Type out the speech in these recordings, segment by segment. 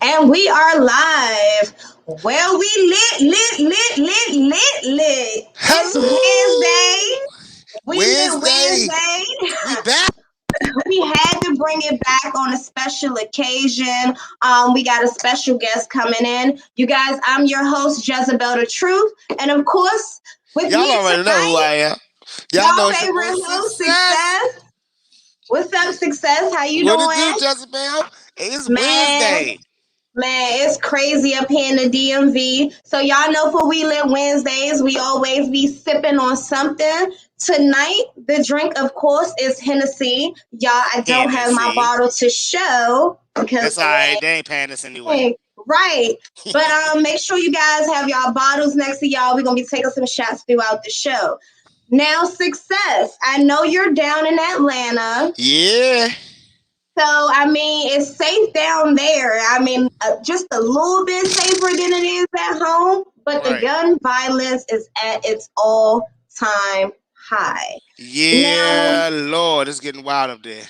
And we are live. Well, we lit. It's Hello, Wednesday. We lit Wednesday. We Wednesday. back. We had to bring it back on a special occasion. We got a special guest coming in. You guys, I'm your host, Jezabel the Truth. And of course, with Y'all me already know who tonight, I am. Y'all y'all know it's your boy favorite host, Sixxcess. Success. What's up, Success? How you What it do, doing? Jezabel? It's Man, Wednesday. Man, it's crazy up here in the DMV. So y'all know for We Live Wednesdays, we always be sipping on something. Tonight, the drink, of course, is Hennessy. Y'all, I don't have my Hennessy. bottle to show because It's alright. They ain't paying us anyway. hey, right. But make sure you guys have y'all bottles next to y'all. We're gonna be taking some shots throughout the show. Now, Success. I know you're down in Atlanta. Yeah. So, I mean, it's safe down there. I mean, just a little bit safer than it is at home, but the Right. gun violence is at its all time high. Now, Yeah, Lord, it's getting wild up there.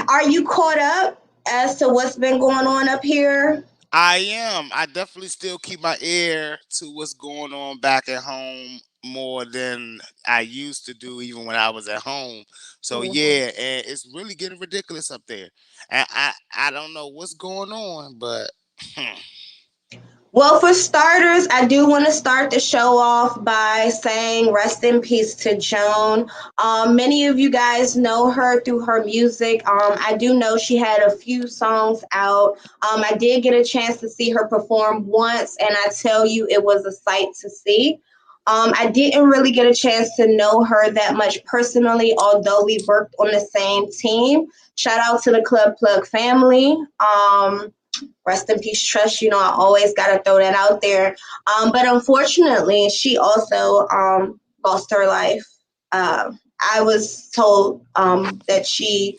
are you caught up as to what's been going on up here? I am. I definitely still keep my ear to what's going on back at home more than I used to do, even when I was at home. So Mhm. yeah, and it's really getting ridiculous up there. And I don't know what's going on, but Well, for starters, I do want to start the show off by saying rest in peace to Joan. Many of you guys know her through her music. I do know she had a few songs out. I did get a chance to see her perform once, and I tell you, it was a sight to see. I didn't really get a chance to know her that much personally, although we worked on the same team. Shout out to the Club Plug family. Rest in peace, Trust. You know, I always got to throw that out there. But unfortunately, she also lost her life. I was told that she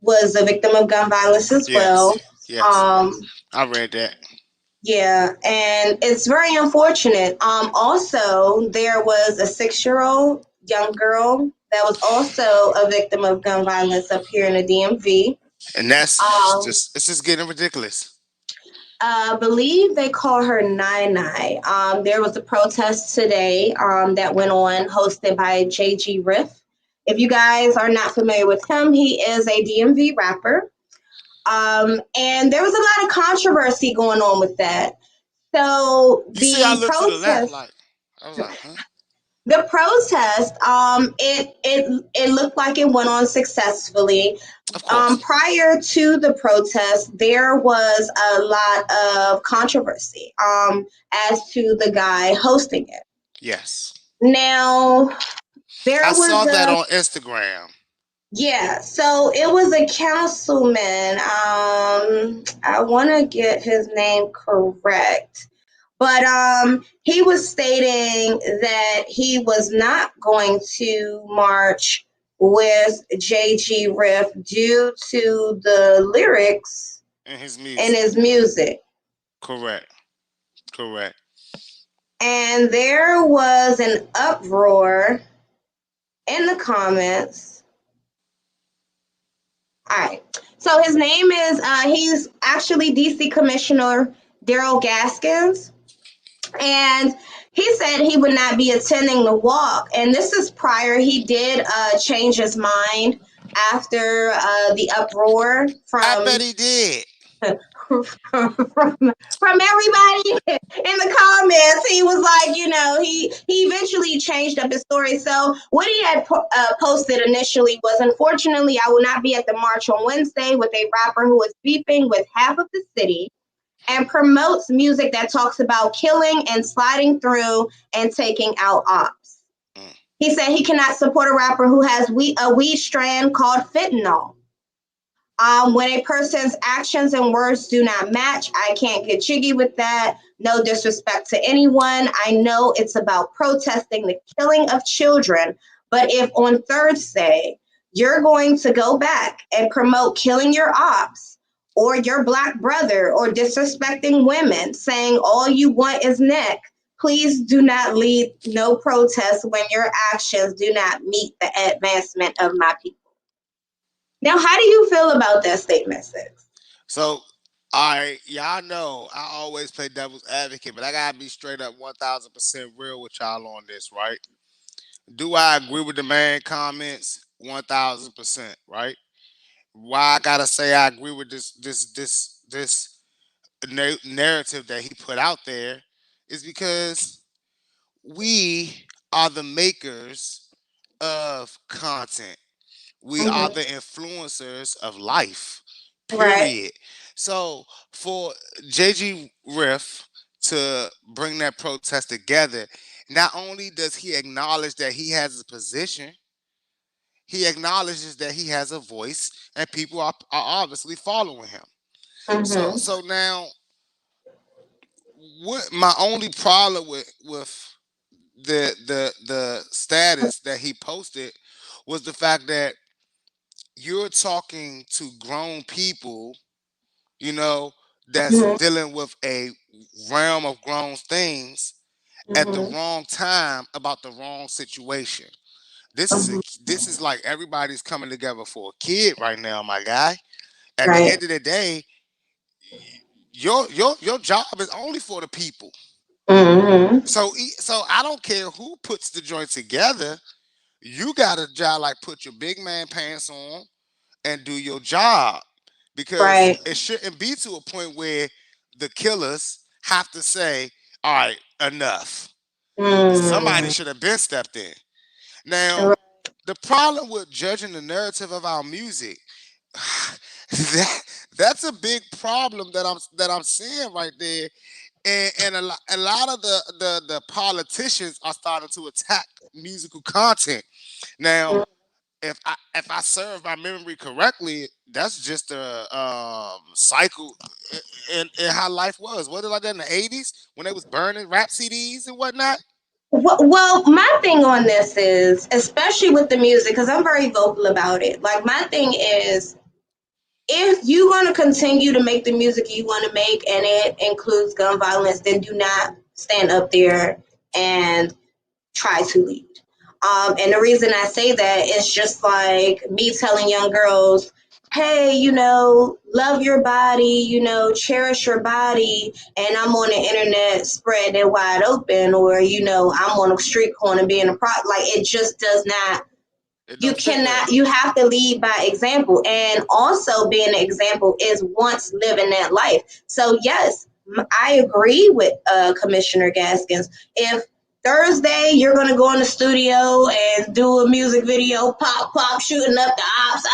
was a victim of gun violence as well. yes, yes, Um, I read that. yeah, and it's very unfortunate. Also, there was a 6-year-old young girl that was also a victim of gun violence up here in the DMV. And that's Um, just it's just getting ridiculous. I believe they call her Nai Nai. There was a protest today that went on, hosted by JG Riff. If you guys are not familiar with him, he is a DMV rapper. And there was a lot of controversy going on with that. So You see, I looked to the left, protest, like I was like, huh? the protest, it looked like it went on successfully. Of course, Prior to the protest, there was a lot of controversy as to the guy hosting it. yes. Now, I there was saw that a on Instagram. yeah, so it was a councilman. I want to get his name correct. But he was stating that he was not going to march with JG Riff due to the lyrics In his in music. his music. Correct. Correct. And there was an uproar in the comments. All right. So his name is, he's actually DC Commissioner Daryl Gaskins. And he said he would not be attending the walk. And this is prior. He did change his mind after the uproar I from bet he did. from everybody in the comments. He was like, you know, he eventually changed up his story. So what he had posted initially was, unfortunately, I will not be at the march on Wednesday with a rapper who is beefing with half of the city and promotes music that talks about killing and sliding through and taking out ops. Mm. He said he cannot support a rapper who has a weed strand called fentanyl. When a person's actions and words do not match, I can't get jiggy with that. No disrespect to anyone. I know it's about protesting the killing of children, but if on Thursday you're going to go back and promote killing your ops or your black brother or disrespecting women, saying all you want is neck, please do not lead no protest when your actions do not meet the advancement of my people. Now, how do you feel about that statement, Six? So All right, y'all know I always play devil's advocate, but I gotta be straight up 1000% real with y'all on this, right? Do I agree with the man comments? 1000%, right? Why I gotta say I agree with this narrative that he put out there is because we are the makers of content. We are Hmm. the influencers of life. Right. Period. So for JG Riff to bring that protest together, not only does he acknowledge that he has a position, he acknowledges that he has a voice and people are obviously following him. So Hmm. so now what my only problem with the status that he posted was the fact that you're talking to grown people, you know, that's Hmm. dealing with a realm of grown things at the Hmm. wrong time about the wrong situation. Hmm. This is like everybody's coming together for a kid right now, my guy. At the Right. end of the day, your job is only for the people. Hmm. So I don't care who puts the joint together. You got a job like put your big man pants on and do your job because Right. it shouldn't be to a point where the killers have to say, "All right, enough." Somebody Mm. should have been stepped in. Now, the problem with judging the narrative of our music, that that's a big problem that I'm seeing right there. And a lot of the politicians are starting to attack musical content. Now, if I serve my memory correctly, that's just a cycle in how life was. Was it like that in the '80s when they was burning rap CDs and whatnot? Well, my thing on this is, especially with the music, because I'm very vocal about it. Like, my thing is, if you want to continue to make the music you want to make and it includes gun violence, then do not stand up there and try to lead. And the reason I say that is just like me telling young girls, hey, love your body, cherish your body. And I'm on the internet spread it wide open, or, I'm on a street corner being a pro. Like, it just does not, It you don't sit cannot, well. you have to lead by example, and also being an example is once living that life. So yes, I agree with Commissioner Gaskins. If Thursday you're going to go in the studio and do a music video, pop pop, shooting up the ops,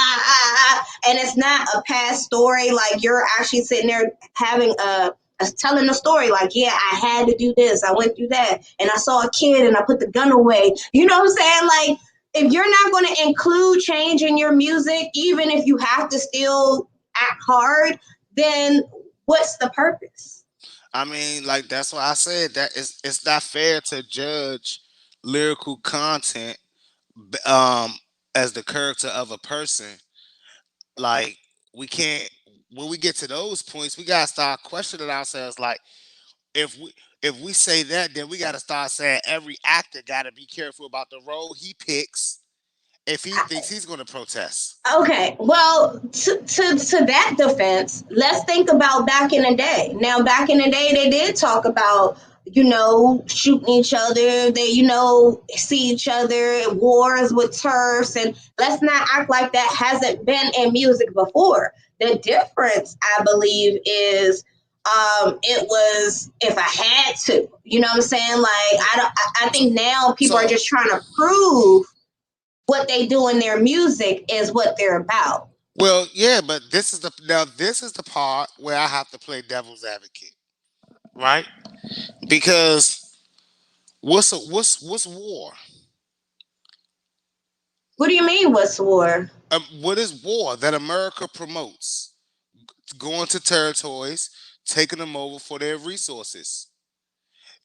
and it's not a past story, like you're actually sitting there having telling a story, like, yeah, I had to do this, I went through that, and I saw a kid and I put the gun away, you know what I'm saying? Like, if you're not going to include change in your music, even if you have to still act hard, then what's the purpose? I mean, like that's why I said that it's not fair to judge lyrical content b- um as the character of a person. Like we can't when we get to those points, we gotta start questioning ourselves. Like if we say that, then we gotta start saying every actor gotta be careful about the role he picks if he thinks he's gonna protest. Okay, well, to that defense, let's think about back in the day. Now, back in the day, they did talk about, shooting each other. They, see each other, wars with turfs, and let's not act like that hasn't been in music before. The difference, I believe, is it was if I had to. You know what I'm saying? Like, I So think now people are so just trying to prove what they do in their music is what they're about. well, yeah, but this is the part where I have to play devil's advocate, right? Because what's war? What do you mean, what's war? What is war that America promotes? Going to territories, taking them over for their resources.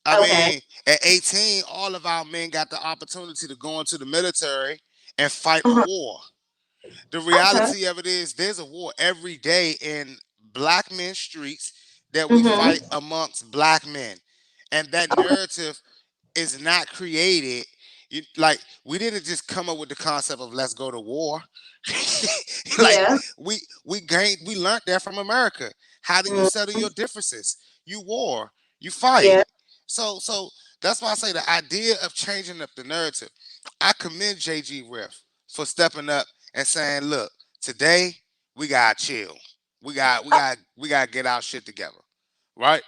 I Okay. mean, at 18, all of our men got the opportunity to go into the military and fight a Mhm. war. The Okay. reality of it is there's a war every day in black men's streets that we Hmm. fight amongst black men. And that Okay. narrative is not created. Like we didn't just come up with the concept of let's go to war. Like Yeah. we learned that from America. How do you settle your differences? You war, you fight. Yeah. So that's why I say the idea of changing up the narrative. I commend JG Riff for stepping up and saying, look, today we gotta chill. We gotta get our shit together. Right?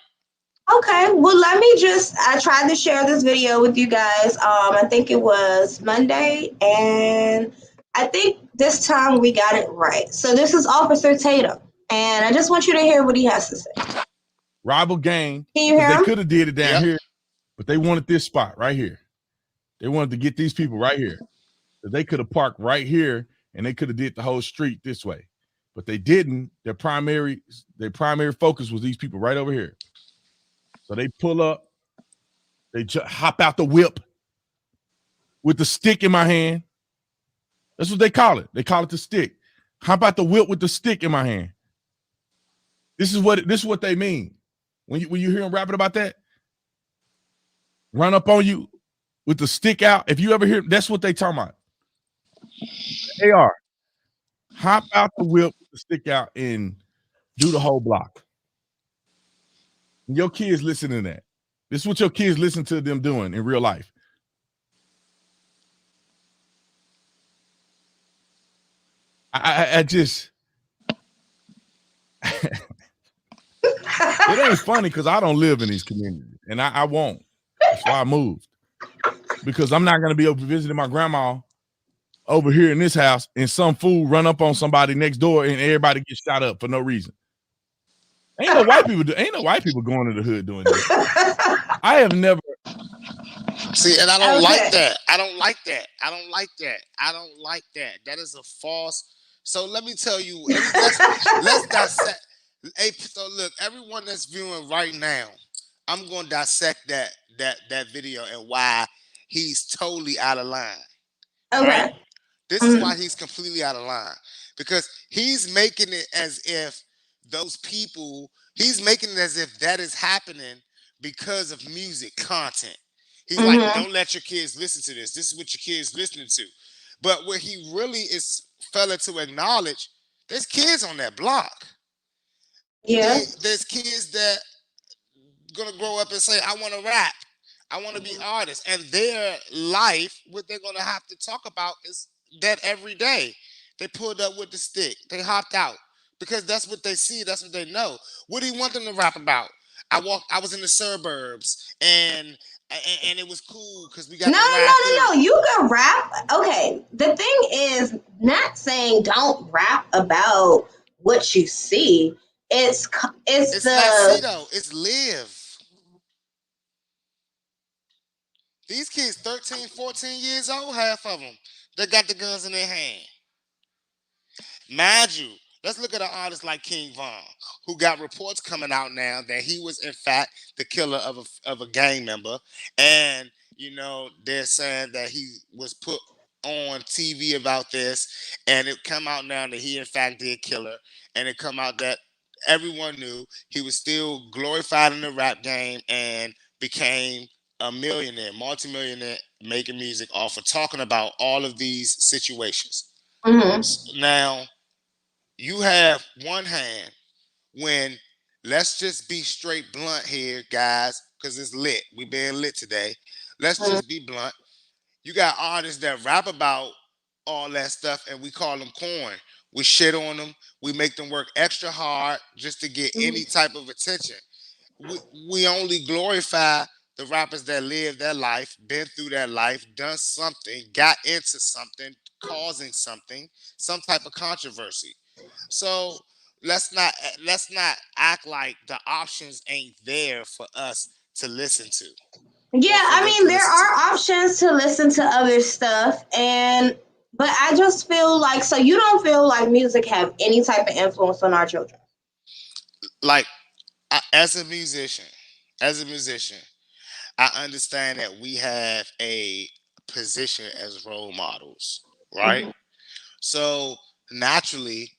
Okay, well, let me just. I tried to share this video with you guys. I think it was Monday, and I think this time we got it right. So this is Officer Tatum, and I just want you to hear what he has to say. Rival gang, Can you because hear they him? could have did it down Yep. here, but they wanted this spot right here. They wanted to get these people right here. So they could have parked right here, and they could have did the whole street this way, but they didn't. Their primary focus was these people right over here. So they pull up, they hop out the whip with the stick in my hand. That's what they call it. They call it the stick. Hop out the whip with the stick in my hand. This is what they mean when you hear them rapping about that. Run up on you with the stick out. If you ever hear, that's what they talking about. They are hop out the whip with the stick out and do the whole block. And your kids listening to that. This is what your kids listen to them doing in real life. I just it ain't funny because I don't live in these communities, and I won't. That's why I moved, because I'm not going to be able to visit my grandma over here in this house and some fool run up on somebody next door and everybody gets shot up for no reason. Ain't no white people going to the hood doing this. I have never. See, and I don't Okay. like that. I don't like that. I don't like that. I don't like that. That is a false. So let me tell you. Let's dissect. Hey, so look, everyone that's viewing right now, I'm going to dissect that video and why he's totally out of line. Right? Okay. This is why he's completely out of line, because he's making it as if those people. He's making it as if that is happening because of music content. He's like, Mm-hmm. don't let your kids listen to this. This is what your kids listening to. But what he really is failing to acknowledge, there's kids on that block. Yeah. There's kids that gonna grow up and say, I want to rap. I want to be artists. And their life, what they're gonna have to talk about is that every day. They pulled up with the stick. They hopped out. Because that's what they see, that's what they know. What do you want them to rap about? I was in the suburbs and it was cool because we No, got no, to ride no, no, through. no. You can rap. Okay. The thing is not saying don't rap about what you see. It's It's not see the though, it's live. These kids 13, 14 years old, half of them, they got the guns in their hand. Mind you, let's look at an artist like King Von, who got reports coming out now that he was in fact the killer of a gang member, and they're saying that he was put on TV about this, and it come out now that he in fact did kill her, and it come out that everyone knew he was still glorified in the rap game and became a millionaire, multimillionaire, making music off of talking about all of these situations. mm-hmm. Now you have one hand when, let's just be straight blunt here, guys, because it's lit. We being lit today. Let's just be blunt. You got artists that rap about all that stuff and we call them corn. We shit on them. We make them work extra hard just to get any type of attention. we, we only glorify the rappers that live their life, been through that life, done something, got into something, causing something, some type of controversy. So let's not act like the options ain't there for us to listen to Yeah, or for I them to mean there listen to. are options to listen to other stuff, and but I just feel like, so you don't feel like music have any type of influence on our children. Like as a musician, as a musician, I understand that we have a position as role models, right? Mm-hmm. So naturally,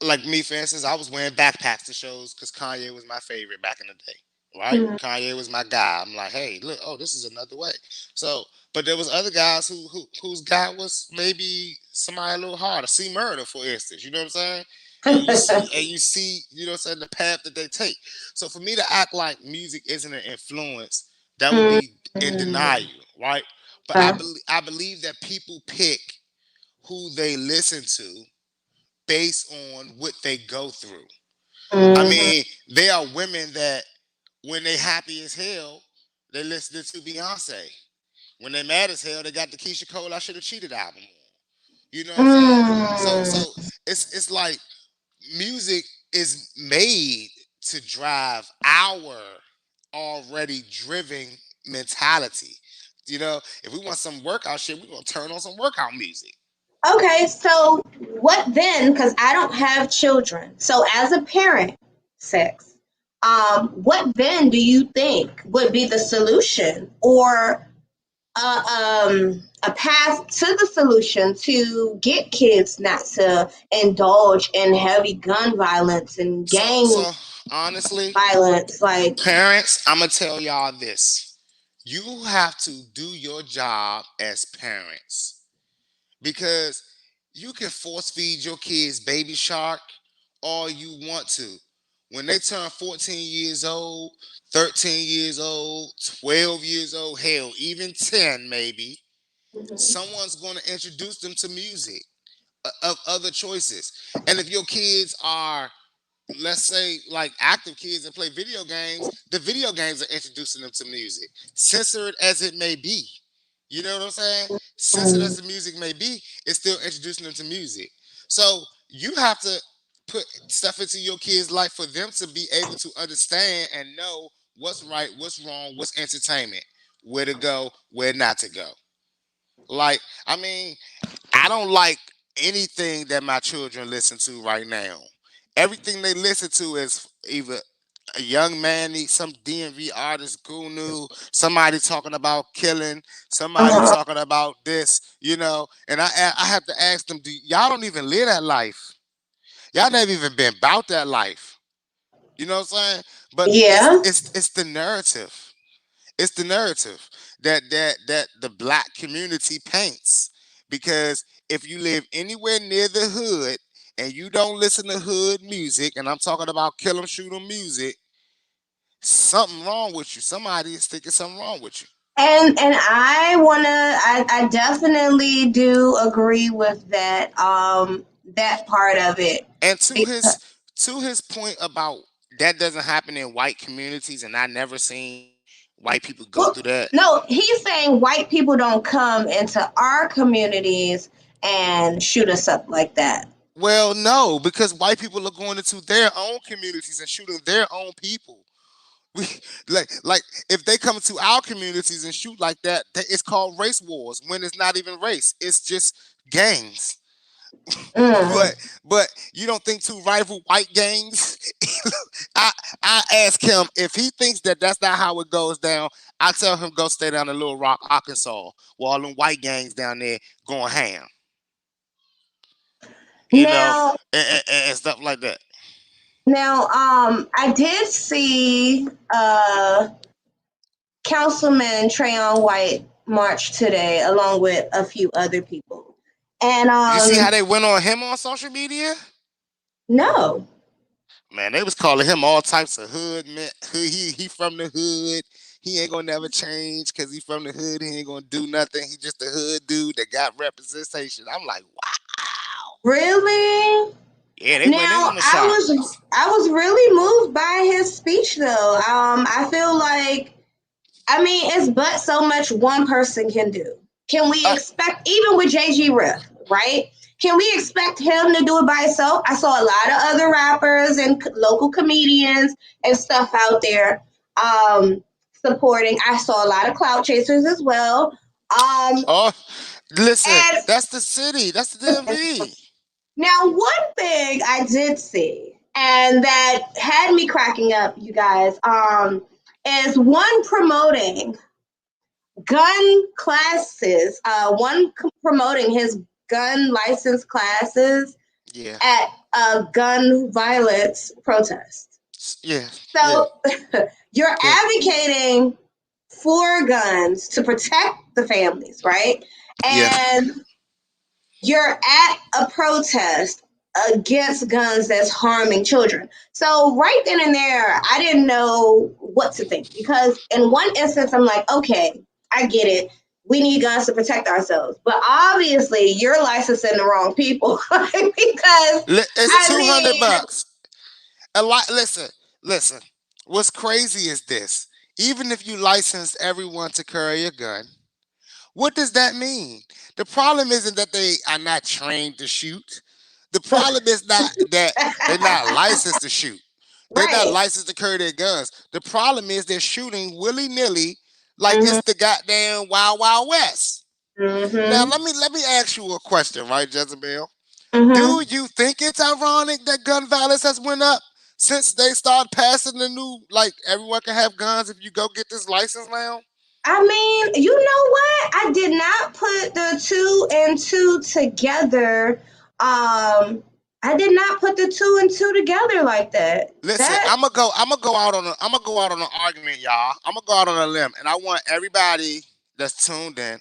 like me, for instance, I was wearing backpacks to shows because Kanye was my favorite back in the day. Right? Mm-hmm. Kanye was my guy. I'm like, hey, look, oh, this is another way. So, but there was other guys whose guy was maybe somebody a little harder. See Murder, for instance. You know what I'm saying? and you see, you know what I'm saying, the path that they take. So for me to act like music isn't an influence, that would be in denial, right? But I believe that people pick who they listen to based on what they go through. I mean, there are women that when they happy as hell, they listen to Beyonce. When they mad as hell, they got the Keisha Cole "I Should Have Cheated" album on. You know what I'm saying? So it's like music is made to drive our already driven mentality. You know, if we want some workout shit, we're gonna turn on some workout music. Okay, so what then? Because I don't have children. So as a parent, Six, what then do you think would be the solution, or a path to the solution to get kids not to indulge in heavy gun violence and gang So honestly, violence? Like, parents, I'm gonna tell y'all this. You have to do your job as parents because you can force feed your kids Baby Shark all you want to. When they turn 14 years old, 13 years old, 12 years old, hell, even 10 maybe, someone's going to introduce them to music of other choices. And if your kids are, let's say, like active kids that play video games, the video games are introducing them to music, censored as it may be. You know what I'm saying? Censored as the music may be, it's still introducing them to music. So you have to put stuff into your kids' life for them to be able to understand and know what's right, what's wrong, what's entertainment, where to go, where not to go. Like, I mean, I don't like anything that my children listen to right now. Everything they listen to is either a young man needs some DMV artist, Gunu, somebody talking about killing, somebody talking about this, you know. And I have to ask them, do y'all don't even live that life? Y'all never even been about that life. You know what I'm saying? But it's yeah. it's it's the narrative. It's the narrative that the black community paints. Because if you live anywhere near the hood and you don't listen to hood music, and I'm talking about kill 'em, shoot 'em music, something wrong with you. Somebody is thinking something wrong with you. And I definitely do agree with that part of it. And to his point about that doesn't happen in white communities, and I never seen white people go Well, through that. no, he's saying white people don't come into our communities and shoot us up like that. Well, no, because white people are going into their own communities and shooting their own people. We like if they come into our communities and shoot like that, it's called race wars. When it's not even race, it's just gangs. Mm. But you don't think two rival white gangs? I I ask him if he thinks that that's not how it goes down. I tell him go stay down in Little Rock, Arkansas, where all them white gangs down there going ham, you know, Now, and stuff like that. I did see Councilman Trayon White march today along with a few other people. And You see how they went on him on social media? no. Man, they was calling him all types of hood man. He from the hood. He ain't gonna never change because he from the hood. He ain't gonna do nothing. He just a hood dude that got representation. I'm like, wow. Really? Yeah, they went in Now, on the shots. I was really moved by his speech though. I feel like, I mean, it's but so much one person can do. Can we Uh, expect, even with JG Riff, right? Can we expect him to do it by himself? I saw a lot of other rappers and local comedians and stuff out there supporting. I saw a lot of clout chasers as well. oh, listen, And that's the city. That's the DMV. now, one thing I did see, and that had me cracking up, you guys, is one promoting gun classes, promoting his gun license classes Yeah, at a gun violence protest. yeah, yeah, So you're yeah, advocating for guns to protect the families, right? yeah, And you're at a protest against guns that's harming children. So right then and there, I didn't know what to think because in one instance, I'm like, okay, I get it. We need guns to protect ourselves, but obviously you're licensing the wrong people because It's I 200 mean, bucks. A lot. Listen. What's crazy is this. Even if you license everyone to carry a gun, what does that mean? The problem isn't that they are not trained to shoot. The problem is not that they're not licensed to shoot. They're not right. licensed to carry their guns. The problem is they're shooting willy nilly like Mm-hmm, it's the goddamn Wild Wild West. Now mm-hmm, let me ask you a question, right, Jezebel? mm-hmm. Do you think it's ironic that gun violence has went up since they started passing the new, like, everyone can have guns if you go get this license now? I mean, you know what? I did not put the two and two together. I did not put the two and two together like that. Listen, That I'm gonna go out on an argument, y'all. I'm gonna go out on a limb, and I want everybody that's tuned in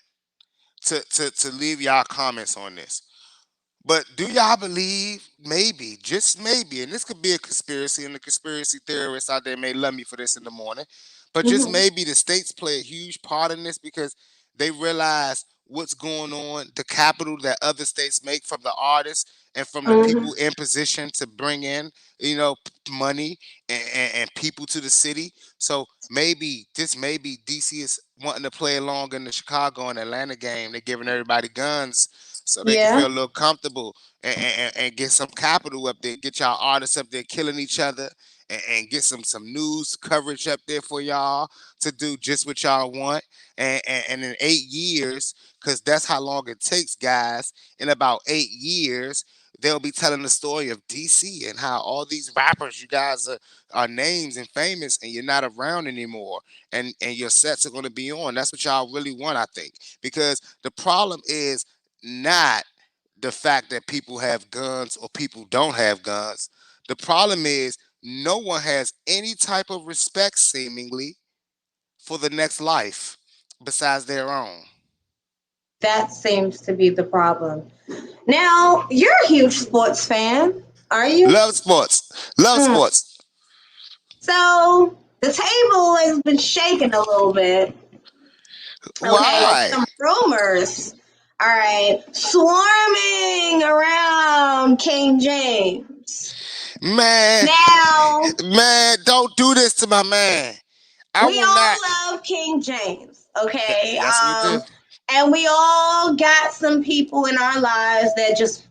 to leave y'all comments on this. But do y'all believe, maybe, just maybe, and this could be a conspiracy, and the conspiracy theorists out there may love me for this in the morning, but just mhm, maybe the states play a huge part in this because they realize what's going on, the capital that other states make from the artists and from the mhm. people in position to bring in, money and people to the city. So maybe, just maybe, DC is wanting to play along in the Chicago and Atlanta game. They're giving everybody guns so they can Yeah, feel a little comfortable and get some capital up there, get y'all artists up there killing each other, and get some news coverage up there for y'all to do just what y'all want. And in 8 years, because that's how long it takes, guys, in about 8 years, they'll be telling the story of DC and how all these rappers, you guys are names and famous, and you're not around anymore. And your sets are going to be on. That's what y'all really want, I think. Because the problem is not the fact that people have guns or people don't have guns. The problem is no one has any type of respect, seemingly, for the next life besides their own. that seems to be the problem. Now, you're a huge sports fan, are you? Love sports. Love Mm. sports. So the table has been shaken a little bit. Okay, Why? some rumors. All right, swarming around King James. Man, Now, man, don't do this to my man. I we will not. all love King James, okay? Yes, we do. And we all got some people in our lives that just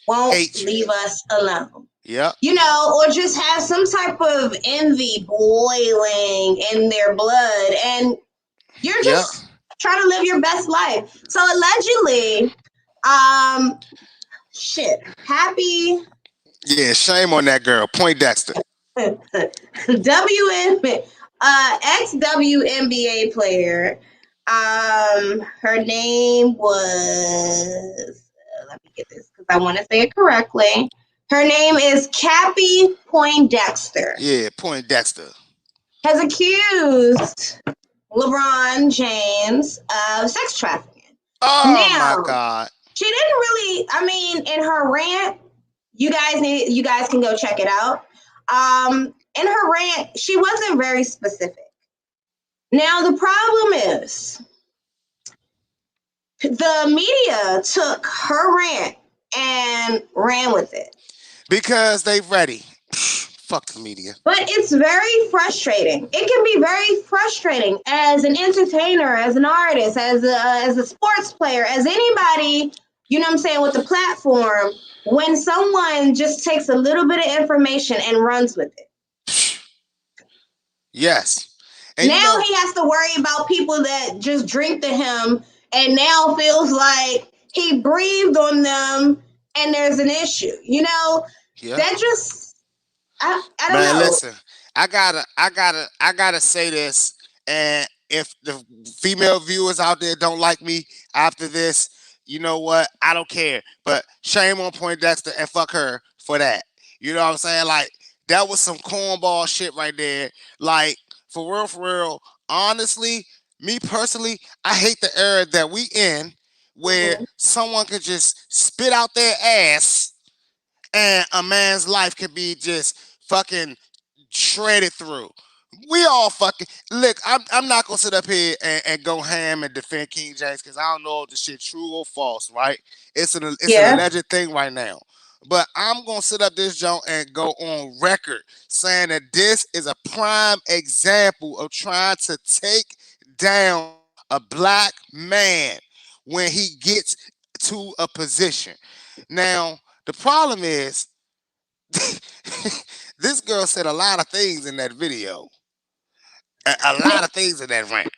won't Hate you. leave us alone. Yep. You know, or just have some type of envy boiling in their blood, and you're Yep. just trying to live your best life. So allegedly, um, shit, happy Yeah, shame on that girl. Point Dexter. WN ex WNBA player. Her name was let me get this because I want to say it correctly. Her name is Cappy Poindexter. Yeah, Point Dexter. Has accused LeBron James of sex trafficking. Oh my Now, God. she didn't really, I mean, in her rant, you guys can go check it out. In her rant, she wasn't very specific. Now the problem is the media took her rant and ran with it. Because they ready. Fuck the media. But it's very frustrating. It can be very frustrating as an entertainer, as an artist, as a sports player, as anybody, you know what I'm saying, with the platform, when someone just takes a little bit of information and runs with it. Yes. And Now he has to worry about people that just drink to him and now feels like he breathed on them and there's an issue. You know, yeah. that just I don't Man, know. listen. I gotta say this. And if the female viewers out there don't like me after this, you know what? I don't care. But shame on Poindexter and fuck her for that. You know what I'm saying? Like, that was some cornball shit right there. Like, for real, for real. Honestly, me personally, I hate the era that we in where Mhm. someone could just spit out their ass and a man's life could be just fucking shredded through. We all fucking look. I'm not gonna sit up here and go ham and defend King James because I don't know if the shit true or false. Right? It's an Yeah. alleged thing right now. But I'm gonna sit up this joint and go on record saying that this is a prime example of trying to take down a black man when he gets to a position. Now the problem is this girl said a lot of things in that video, a lot of things in that rant.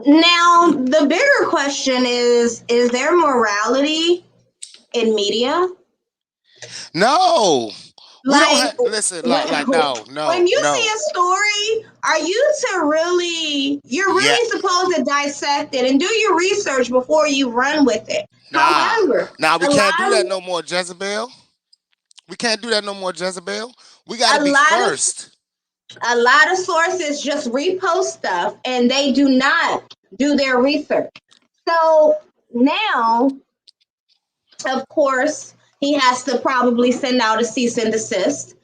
Now, the bigger question is there morality in media? No, we don't Like have listen. when Like no, when no, you see no. a story, are you to really you're Yeah, really supposed to dissect it and do your research before you run with it. nah, However, nah. We a can't do lot that of no more, Jezebel. We can't do that no more, Jezebel. We got to a be lot of first. a lot of sources just repost stuff and they do not do their research. So now, of course, he has to probably send out a cease and desist.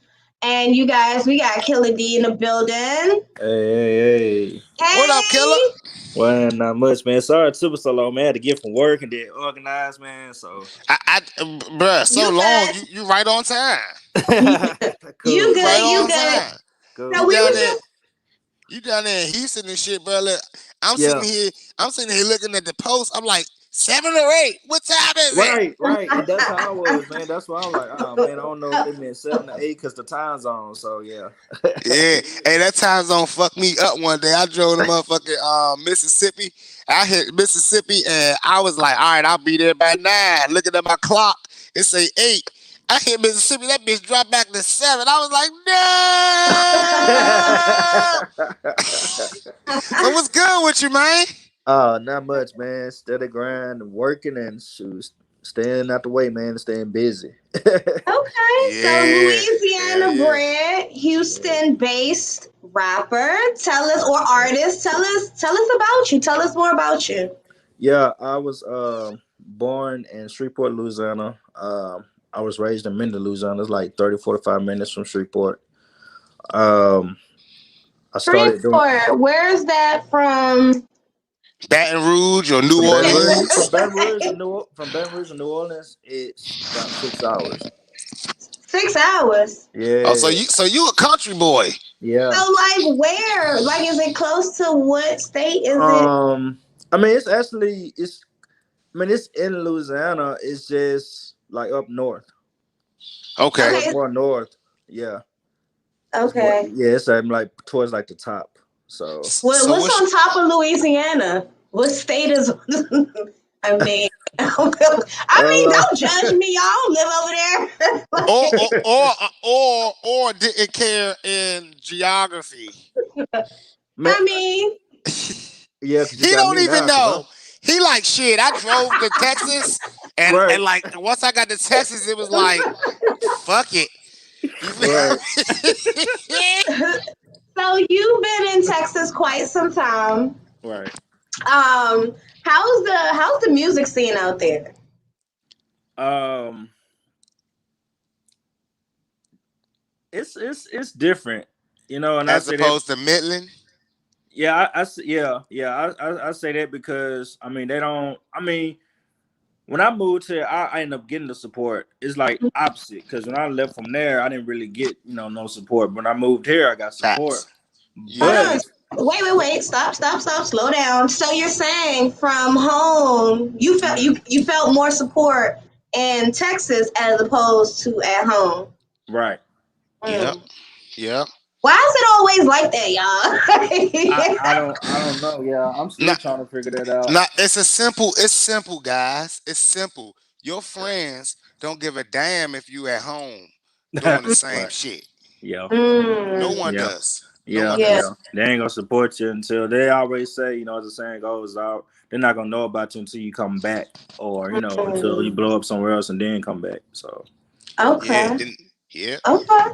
And you guys, we got Killa D in the building. Hey. What up, Killer? Hey, Well, not much, man. Sorry, it took so long, man. I had to get from work and then organize, man. So, Bruh, so you long. good? You right on time. You cool, You right good? cool, You on good? time. cool, So You we down was there. cool. just You down there in Houston and shit, bro. Look, I'm sitting Yeah, here. I'm sitting here looking at the post. I'm like 7 or 8. What time is it? right. And that's how I was, man. That's why I'm like, oh, man, I don't know if uh, they meant 7 to 8 because the time zone. So, yeah. Yeah, hey, that time zone fucked me up one day. I drove to motherfucking Mississippi. I hit Mississippi and I was like, all right, I'll be there by 9. Looking at my clock, it say 8. I hit Mississippi, that bitch dropped back to 7. I was like, no. So what's good with you, man? Not much, man. Steady grind, working, and shoes. Staying out the way, man. Staying busy. okay. So Yeah, hell Louisiana yeah. bred, Houston based rapper. Tell us or artist. Tell us about you. Tell us more about you. Yeah, I was born in Shreveport, Louisiana. I was raised in Minden, Louisiana. It's like 30, 45 minutes from Shreveport. Um, I started doing Shreveport. Where's that from? Baton Rouge or New from Baton Okay. Rouge, Orleans? From Baton Rouge to New Orleans. It's about 6 hours. 6 hours. Oh, Yeah, so you a country boy? yeah. So like where? Like is it close to what state is it? Um, I mean, it's in Louisiana. It's just like up north. It's Okay. up Okay. more north. Yeah, it's more. Okay. Yeah, it's like towards like the top. So. So What's what's on top of Louisiana? What state is? I mean, Uh, don't judge me. Y'all don't live over there. or or Like, or or didn't care in geography? man, I mean, yeah, because you He got don't me even now. know. He like shit. I drove to Texas, Right, and like once I got to Texas, it was like fuck it. You right. feel me? so you've been in Texas quite some time. Right. How's the music scene out there? Um, it's different, and I As say that. opposed to Midland. Yeah, I say that because I mean they don't. I mean, when I moved here, I ended up getting the support. It's like opposite because when I left from there, I didn't really get no support. When I moved here, I got support. Facts. Hold Yeah. on. But Wait. Stop. Slow down. So you're saying from home, you felt mm, you felt more support in Texas as opposed to at home. right, Yep. Mm. Yep. Why is it always like that, y'all? I don't know. Yeah, I'm still Not, trying to figure that out. not. It's simple, guys. It's simple. Your friends don't give a damn if you at home doing the same Right. shit. Yeah. No Mm, one Yeah. does. No Yeah, one yeah. does. yeah. They ain't gonna support you until they always say, as the saying goes out, they're not gonna know about you until you come back, or until you Mm. blow up somewhere else and then come back. So Yeah. Okay. Then, yeah. Okay.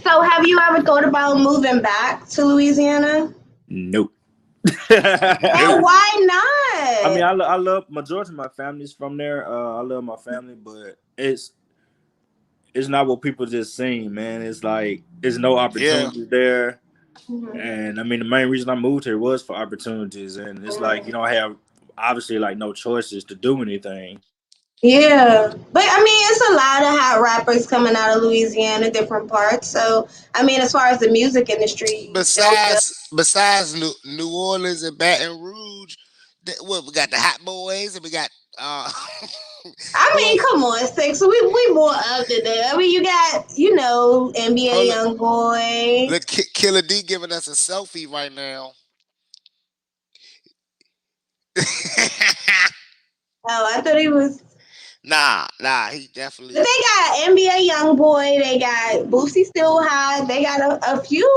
So have you ever thought about moving back to Louisiana? nope. And No. why I mean, not? I love majority of my family's from there. I love my family, but it's not what people just seen, man. It's like it's no Yeah. opportunities there. Mhm. And I mean, the main reason I moved here was for opportunities, and it's like you Mhm. don't have obviously like no choices to do anything. Yeah, but I mean, it's a lot of hot rappers coming out of Louisiana, different parts. So, I mean, as far as the music industry, you don't feel. Besides New Orleans and Baton Rouge, what we got the Hot Boys and we got uh I who mean, else? come on, Six. We more up than that. I mean, you got NBA Hold up, young boy. look, Killer D giving us a selfie right now. Oh, I thought he was. Nah, he But definitely. they got NBA young boy. They got Boosie still hot. They got a few,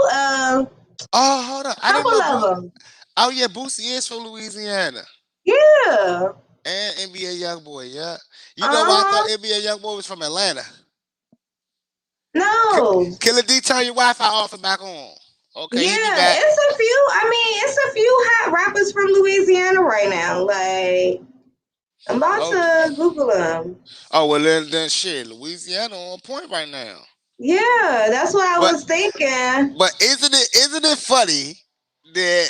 Oh, hold up, I didn't couple know of them. Oh yeah, Boosie is from Louisiana Yeah. and NBA YoungBoy. Yeah, you know why I Uh thought huh. NBA YoungBoy was from Atlanta? No. Killer D, turn your Wi-Fi off and back on. Okay, he be Yeah, back. it's a few. I mean, it's a few hot rappers from Louisiana right now. Like, I'm about Oh, to Google them. oh well then shit, Louisiana on point right now. Yeah, that's what I But was thinking. but isn't it funny that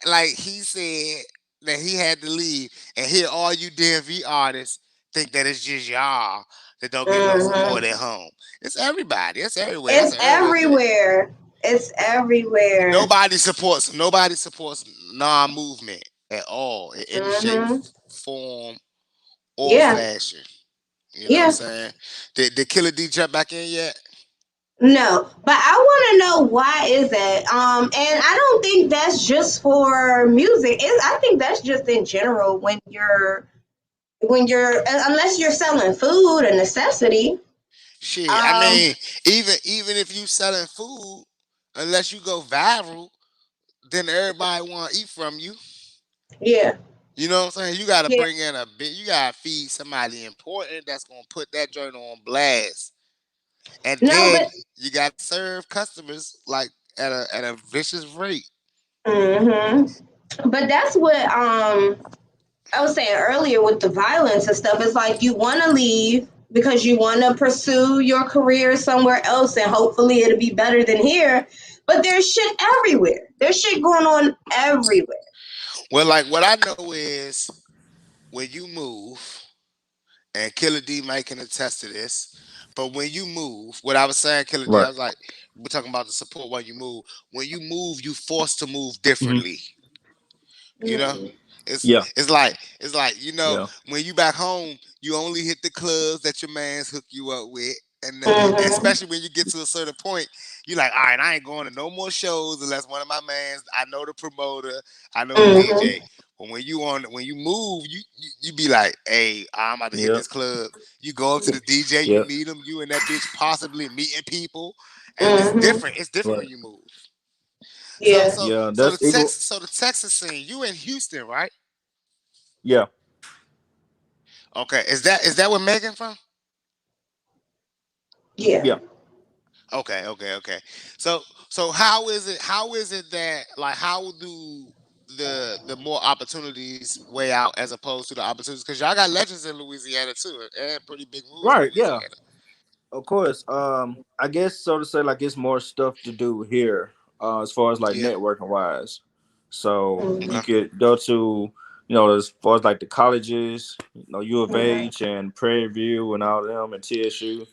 like he said that he had to leave and here all you DMV artists think that it's just y'all that don't get no support Hmm. at home. It's everybody. It's everywhere. That's It's an area thing. everywhere. It's everywhere. Nobody supports non-movement at all in any shape, Hmm. form, or Yeah, fashion. You know what I'm yeah. saying? Did Killer D jump back in yet? No, but I want to know why is that? And I don't think that's just for music. I think that's just in general when you're unless you're selling food, a necessity. Shit, I Um, mean, even if you selling food, unless you go viral, then everybody want to eat from you. yeah. You know what I'm saying? You got to Yeah. bring in a bit. You got to feed somebody important that's gonna put that joint on blast, and No, then but you got to serve customers like at a vicious rate. hmm but that's what I was saying earlier with the violence and stuff. It's like you want to leave because you want to pursue your career somewhere else, and hopefully it'll be better than here. But there's shit everywhere. There's shit going on everywhere. Well, like what I know is when you move, and Killer D might can attest to this. But when you move, what I was saying, Killer D, Right. I was like, we're talking about the support while you move. When you move, you forced to move Hmm. differently. You know, Mhm. it's Yeah. it's like Yeah. when you back home, you only hit the clubs that your man's hook you up with, and Mhm. especially when you get to a certain point, you're like, all right, I ain't going to no more shows unless one of my mans, I know the promoter, I know the Mhm. DJ. But when you move, you be like, hey, I'm about to hit Yep. this club. You go up to the DJ, you Yep. meet him, you and that bitch possibly meeting people, and it's Mhm. different. It's different when Right. you move. So Yeah. so Yeah. so the That's even. Texas so the Texas scene, you in Houston, right? Yeah. Okay, is that where Megan from? Yeah. Yeah. Okay. So how is it that like how do the more opportunities weigh out as opposed to the opportunities because y'all got legends in Louisiana too and pretty big moves in Right. Yeah. Louisiana. Of course. I guess so to say, like it's more stuff to do here, as far as like Yeah. networking wise. So you Mhm. Okay. could go to, as far as like the colleges, U of Mhm. H and Prairie View and all of them and TSU.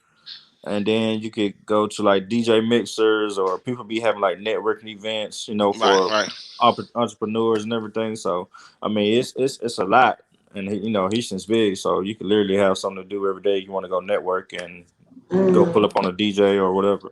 And then you could go to like DJ mixers or people be having like networking events, Right. for Right. entrepreneurs and everything. So I mean, it's a lot, and Houston's big, so you could literally have something to do every day. You want to go network and go pull Mhm. up on a DJ or whatever.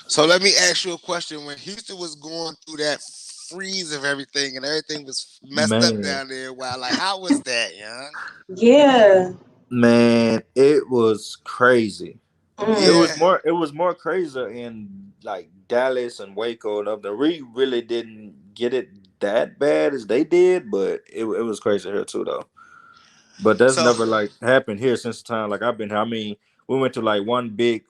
So let me ask you a question. When Houston was going through that freeze of everything and everything was messed up Man, down there, wow, like how was that, young? Yeah. man, it was crazy. It Mm. was Yeah. more. It was more crazy in like Dallas and Waco and up there. We really didn't get it that bad as they did, but it was crazy here too, though. But that's So never like happened here since the time like I've been here. I mean, we went to like one big,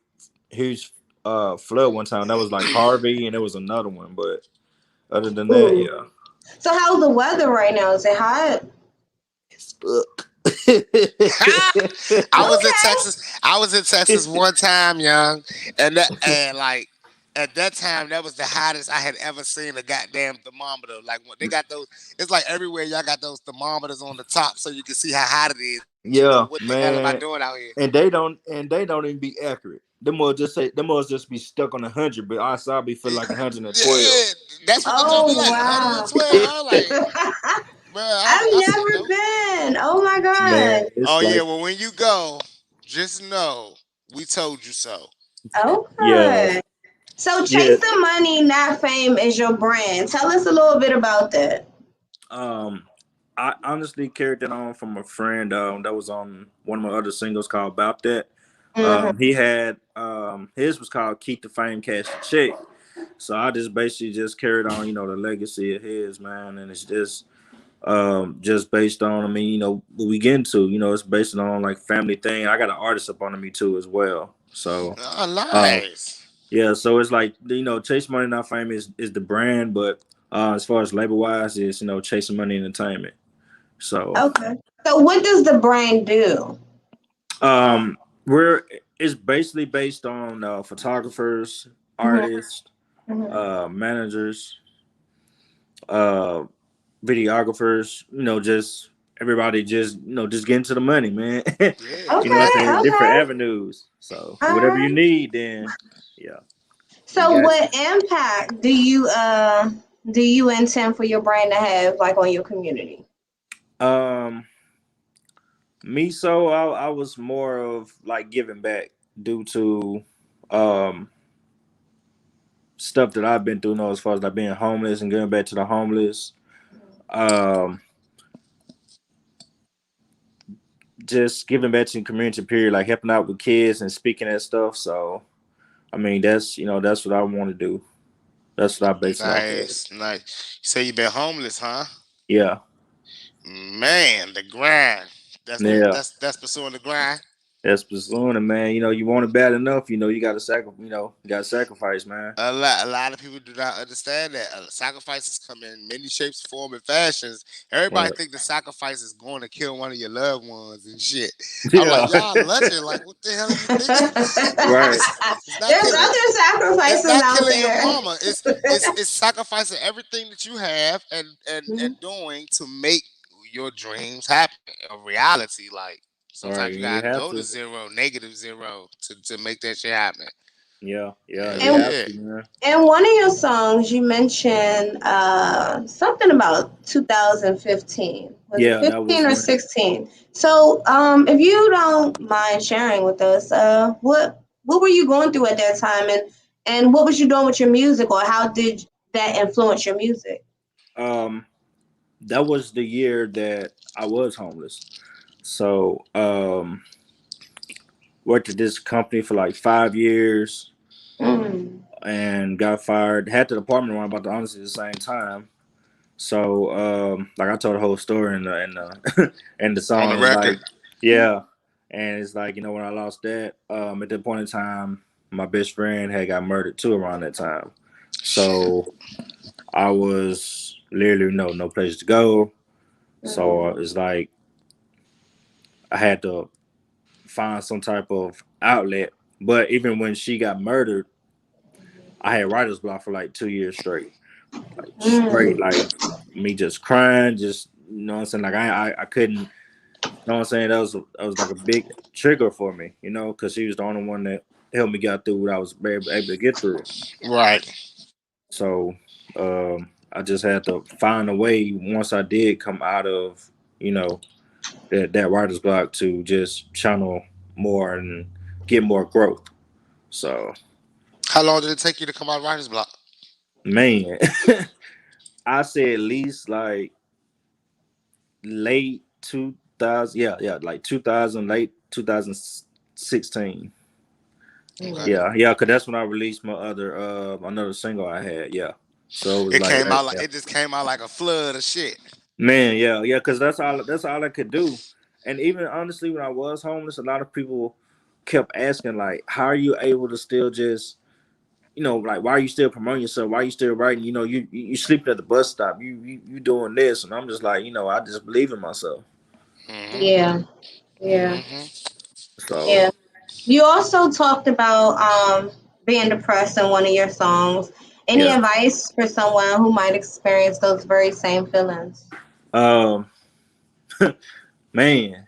huge flood one time. That was like Harvey, and there was another one. But other than that, Ooh. yeah, So how's the weather right now? Is it hot? it's fuck. I was in Okay. Texas. I was in Texas one time, young, and like at that time that was the hottest I had ever seen a goddamn thermometer. Like when they got those, it's like everywhere y'all got those thermometers on the top so you can see how hot it is. But you know Yeah, what the hell am I man. doing out here? And they don't even be accurate. Them must just be stuck on 100, but outside be feel like 112. Yeah, that's what the joke be Oh like, wow. 112. I was like, bro, I've I said never nope. been. Oh my Man, god. Oh it's yeah, like well when you go, just know we told you so. yeah, Okay. So yeah. chasing money, not fame is your brand. Tell us a little bit about that. Um, I honestly carried that on from a friend that was on one of my other singles called "About That." Hmm. He had his was called "Keep the Fame, Cash the Check." So I just basically just carried on, the legacy of his, man, and it's just based on, I mean, what we get into, it's based on like family thing. I got an artist up under me too as well. So Oh, uh, nice. yeah, so it's like, Chase Money Not Fame is the brand, but as far as label wise, it's Chasing Money Entertainment. So Okay. So what does the brand do? um, we're it's basically based on photographers, Hmm. artists, Hmm. managers, uh, videographers. Just everybody, just get into the money, man. Yeah, You know what I'm Okay, yeah. saying? Different okay. avenues. So All whatever you right. need, then yeah, we So got you. what impact do you intend for your brand to have like on your community? Um, Me, so I was more of like giving back due to um stuff that I've been through, as far as like being homeless and giving back to the homeless. Um, just giving back to the community period, like helping out with kids and speaking that stuff. So I mean that's what I want to do. That's what I base it off of. Nice, nice. You say you been homeless, huh? Yeah. Man, the grind. Yeah. That's pursuing the grind. That's pursuing it, man. You want it bad enough, you gotta sacrifice, man. A lot of people do not understand that sacrifices come in many shapes, form, and fashions. Everybody Right. think the sacrifice is going to kill one of your loved ones and shit. I'm like, Yeah. y'all lunching. Like, what the hell are you thinking? Right. It's not There's killing. other It's sacrifices not out killing your there. mama. It's sacrificing everything that you have and Mhm. doing to make your dreams happen a reality. Like Right. sometimes you You gotta have go to to. zero, negative zero to make that shit happen. Yeah, Hell you And have yeah. to, man. in one of your songs, you mentioned something about 2015. Was it Yeah, that 15 was or when 16? So, if you don't mind sharing with us, what were you going through at that time, and what was you doing with your music, or how did that influence your music? um that was the year that I was homeless. So worked at this company for like 5 years Mm. and got fired. Had the department around about the honestly the same time. So like I told the whole story in the in the On the song. It's record. like yeah. And it's like, when I lost that, at that point in time, my best friend had got murdered too around that time. Shit. So I was literally no place to go. So Mm. it's like I had to find some type of outlet. But even when she got murdered, I had writer's block for like 2 years straight. Like straight, Mm. like me just crying, just what I'm saying. Like I couldn't, what I'm saying. That was like a big trigger for me, because she was the only one that helped me get through what I was able to get through. Right. So I just had to find a way once I did come out of, you know, that writer's block to just channel more and get more growth. So How long did it take you to come out of writer's block? man, I say at least like late 2000, yeah, like 2000, late 2016. Okay. Mm. Yeah, cause that's when I released my other another single I had. Yeah, so it was It like came that. out like Yeah, it just came out like a flood of shit. man, yeah, cause that's all I could do. And even honestly, when I was homeless, a lot of people kept asking like, "How are you able to still just?" Like why are you still promoting yourself? Why are you still writing? You sleeping at the bus stop. You doing this, and I'm just like, I just believe in myself. Mm-hmm. Yeah, yeah, Mm-hmm. So yeah. You also talked about being depressed in one of your songs. Any yeah. advice for someone who might experience those very same feelings? Um, man,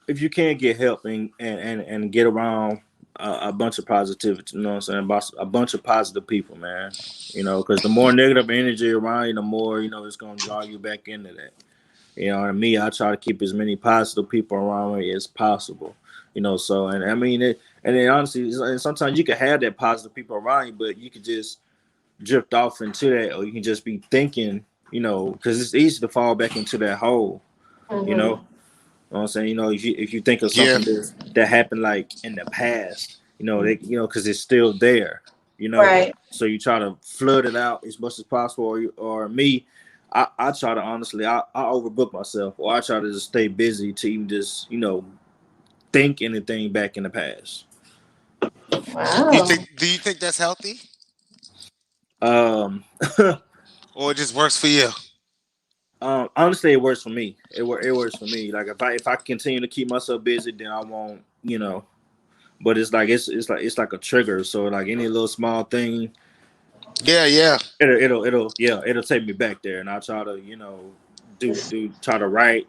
if you can't get help and get around a bunch of positivity, you know what I'm saying, about a bunch of positive people, man. You know, because the more negative energy around you, the more it's gonna draw you back into that. You know, and me, I try to keep as many positive people around me as possible. You know, so and I mean it, and then honestly, sometimes you can have that positive people around you, but you could just drift off into that, or you can just be thinking, because it's easy to fall back into that hole. You know, Hmm. what I'm saying, if you think of Yeah. something that happened like in the past, because it's still there, Right. so you try to flood it out as much as possible, or me, I try to honestly, I overbook myself, or I try to just stay busy to even just think anything back in the past. You think? Wow. Do you think that's healthy, Um, or it just works for you? honestly, it works for me. It works for me. Like if I continue to keep myself busy, then I won't, But it's like it's like a trigger. So like any little small thing, Yeah, yeah, it'll take me back there, and I try to try to write,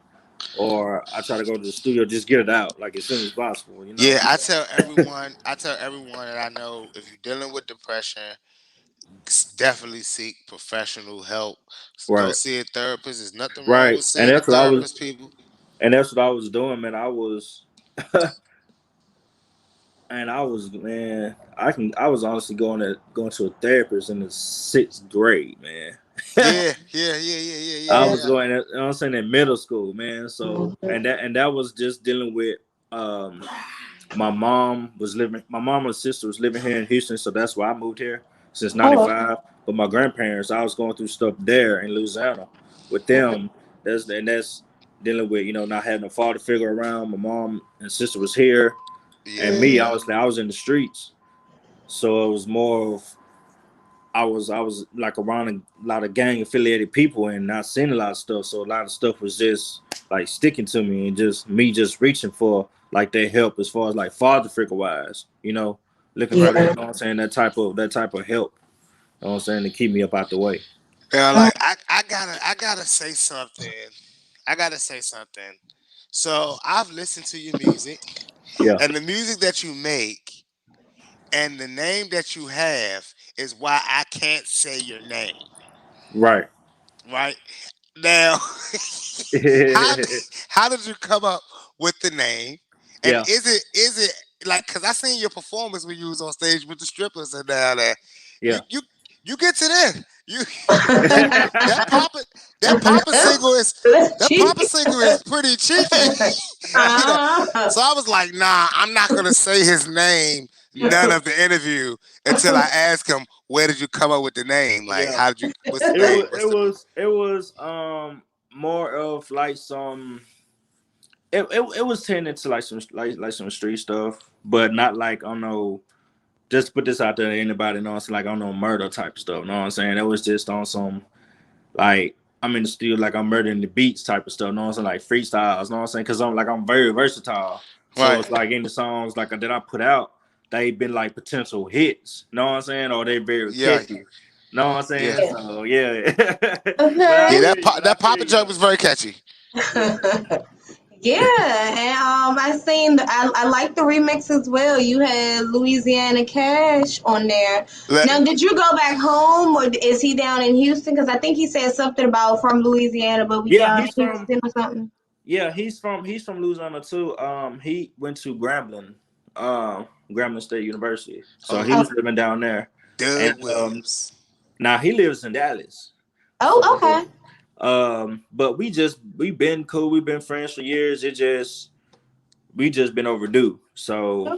or I try to go to the studio, just get it out like as soon as possible. yeah. I tell everyone. I tell everyone that I know, if you're dealing with depression, definitely seek professional help. Go Right, see a therapist. There's nothing wrong right, with seeing a therapist, people. and that's what I was doing, man. I was. And I was, man, I was honestly going to a therapist in the 6th grade, man. Yeah, yeah, yeah, yeah, yeah, I yeah, Yeah. was yeah. going, I'm saying, in middle school, man. So Mhm. and that was just dealing with my mom my mom and sister was living here in Houston, so that's why I moved here since Oh, '95. But my grandparents, I was going through stuff there in Louisiana with them. That's dealing with not having a father figure around. My mom and sister was here, and Yeah, me, mhm. yeah. I was in the streets, so it was more of I was like around a lot of gang affiliated people and not seeing a lot of stuff. So a lot of stuff was just like sticking to me, and just me just reaching for like their help as far as like father figure wise, looking for that. Yeah. What I'm saying, that type of help. What I'm saying, to keep me up out the way. Yeah, Mm. like I gotta say something. I gotta say something. So I've listened to your music, Yeah. and the music that you make, and the name that you have is why I can't say your name. Right. Right now, how how did you come up with the name? And Yeah. is it like, because I seen your performance when you was on stage with the strippers and down there. You Yeah. you you get to them. You that that papa that papa single is Let's that cheat. papa single is pretty cheeky. you know. Ah. So I was like, nah, I'm not gonna say his name none of the interview until I ask him, where did you come up with the name? Like, Yeah. how did you? What's the It was name? it What's the? was it was more of like some it was tending to like some street stuff, but not like I don't know. Just put this out there to anybody knows like I don't know murder type stuff. Know what I'm saying? It was just on some like I'm in the studio like I'm murdering the beats type of stuff. Know what I'm saying? Like freestyles. Know what I'm saying? Because I'm very versatile. So Right. it's like in the songs like that I put out, they've been like potential hits. Know what I'm saying? Or they very Yeah. catchy. Know what I'm Yeah. saying? Yeah. So yeah. But I Yeah. Okay. feel you. But I That feel Papa you joke though. was very catchy. Yeah. Yeah, and I like the remix as well. You had Louisiana Cash on there. Let, Now, did you go back home, or is he down in Houston? Because I think he said something about from Louisiana, but we Yeah, down in Houston or something. he's from Louisiana too. He went to Grambling State University, so he oh, Oh, was living down there, and Doug Williams. now he lives in Dallas. oh, So, okay. but we've been cool. We've been friends for years. It just we just been overdue. So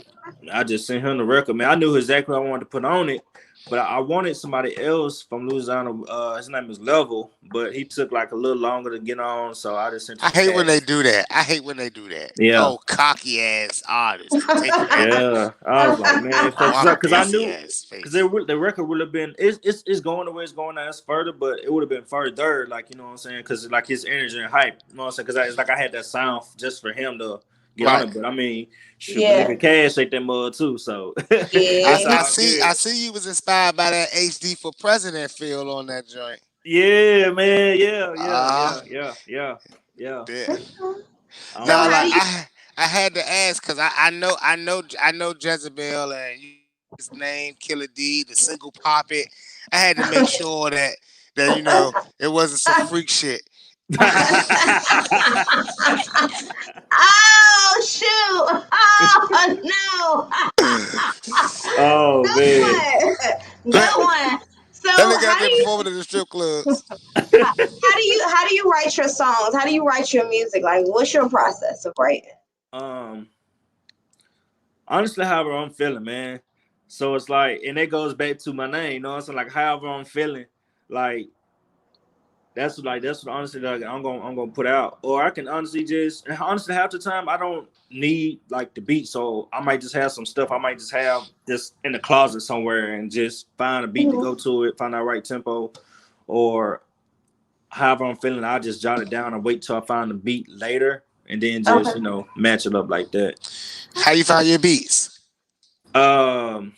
I just sent him the record, man. I knew exactly what I wanted to put on it, but I wanted somebody else from Louisiana. His name is Level, but he took like a little longer to get on, so I just sent I him hate when they Cash. do that. I hate when they do that. Yeah, Oh, cocky ass artist to take credit. yeah. I was like, man, Oh, I'm because I busy knew ass because face. the record would have been it's going the way it's going now. It's further, but it would have been further. Like you know what I'm saying? Because like his energy and hype. You know what I'm saying? Because it's like I had that sound just for him to get on Right. it. But I mean, shoot, but Yeah. nigga Cash ate that mud too. So I, it's Yeah. I all see. good. I see you was inspired by that HD for President feel on that joint. Yeah, man. Yeah, yeah, Ah, yeah, yeah, yeah, yeah. yeah. So Now, how like do you I had to ask because I know Jezabel and his name Killer D, the single Pop It. I had to make sure that it wasn't some freak shit. Oh shoot! Oh no! Oh man. Good that one. So nigga out there performing in the strip clubs. how do you write your songs? How do you write your music? Like, what's your process of writing? um. Honestly, however I'm feeling, man. So it's like, and it goes back to my name, you know what I'm saying? Like, however I'm feeling, like that's what honestly like, I'm gonna put out. Or I can honestly just and honestly half the time I don't need like the beat, so I might just have some stuff. I might just have this in the closet somewhere and just find a beat to Mhm. go to it, find that right tempo, or however I'm feeling, I'll just jot it down and wait till I find the beat later, and then just Okay. match it up like that. How you find your beats? Um.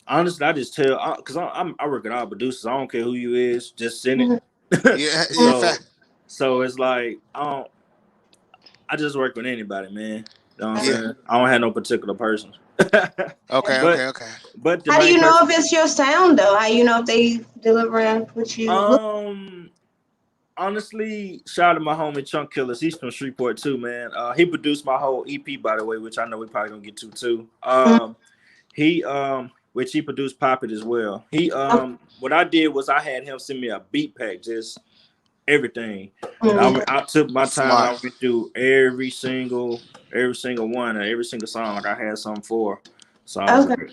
Honestly, I just tell because I work at all producers. I don't care who you is, just send Mhm. it. Yeah, yeah. so so it's like I just work with anybody, man. You know what I'm Yeah. saying? I don't have no particular person. Okay, but okay, okay. but the How do main you know person, if it's your sound though? How you know if they delivering what you look? um honestly, shout out to my homie Chunk Killers. He's from Shreveport too, man. He produced my whole EP, by the way, which I know we probably gonna get to too. He which he produced Pop It as well. He what I did was I had him send me a beat pack, just everything. And Mhm. I took my time and I Smart. went through every single one and every single song like I had something for. So I was Okay. like,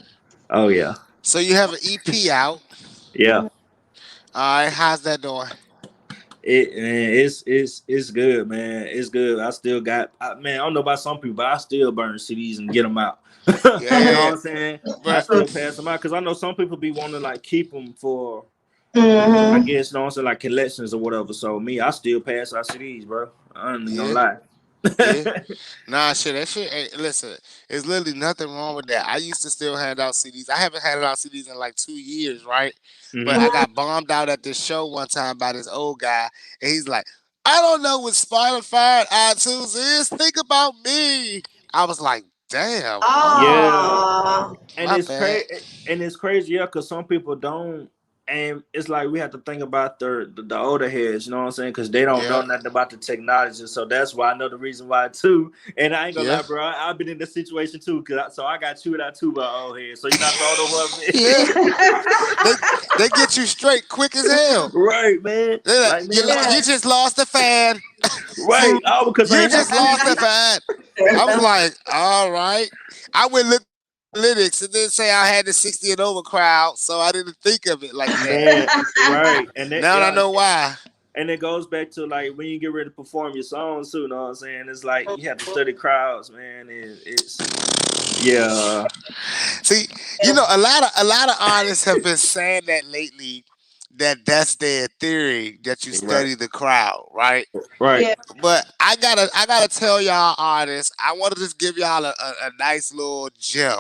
oh yeah. So you have an EP out. Yeah. All right, how's that doing? It's good, man. It's good. I still got man. I don't know about some people, but I still burn CDs and get them out. Yeah, You yeah, know yeah. what I'm saying? I But still pass them out because I know some people be wanting to like keep them for, I Mhm. guess, you know what I'm saying, like collections or whatever. So me, I still pass out CDs, bro. I ain't gonna yeah, lie. yeah. Nah, shit. That shit. Ain't, listen, there's literally nothing wrong with that. I used to still hand out CDs. I haven't handed out CDs in like 2 years, right? But hmm I got bombed out at this show one time by this old guy, and he's like, "I don't know what Spotify, and iTunes is. Think about me." I was like, "Damn, Yeah. Oh. and my it's bad." crazy it's crazy, yeah, because some people don't, and it's like we have to think about the older heads, you know what I'm saying, because they don't know Yeah, nothing about the technology. So that's why I know the reason why too. And I ain't gonna yeah, lie, bro, I've been in this situation too, so I got chewed out too by old heads, so you're not the only one, yeah. man. They they get you straight quick as hell. Right, man. They're like, Like, man, why? you Yeah. just lost a fan. Right, all because I You ain't have just lost a fan. I was like, all right. I went look at analytics and then say I had the 60 and over crowd, so I didn't think of it like that. man, right, and that, Now I yeah. know why. And it goes back to like when you get ready to perform your songs too, you know what I'm saying? It's like you have to study crowds, man. And it's yeah. See, a lot of artists have been saying that lately. That's their theory that you Right. study the crowd, right? Right. Yeah. But I gotta tell y'all artists, I want to just give y'all a nice little gem.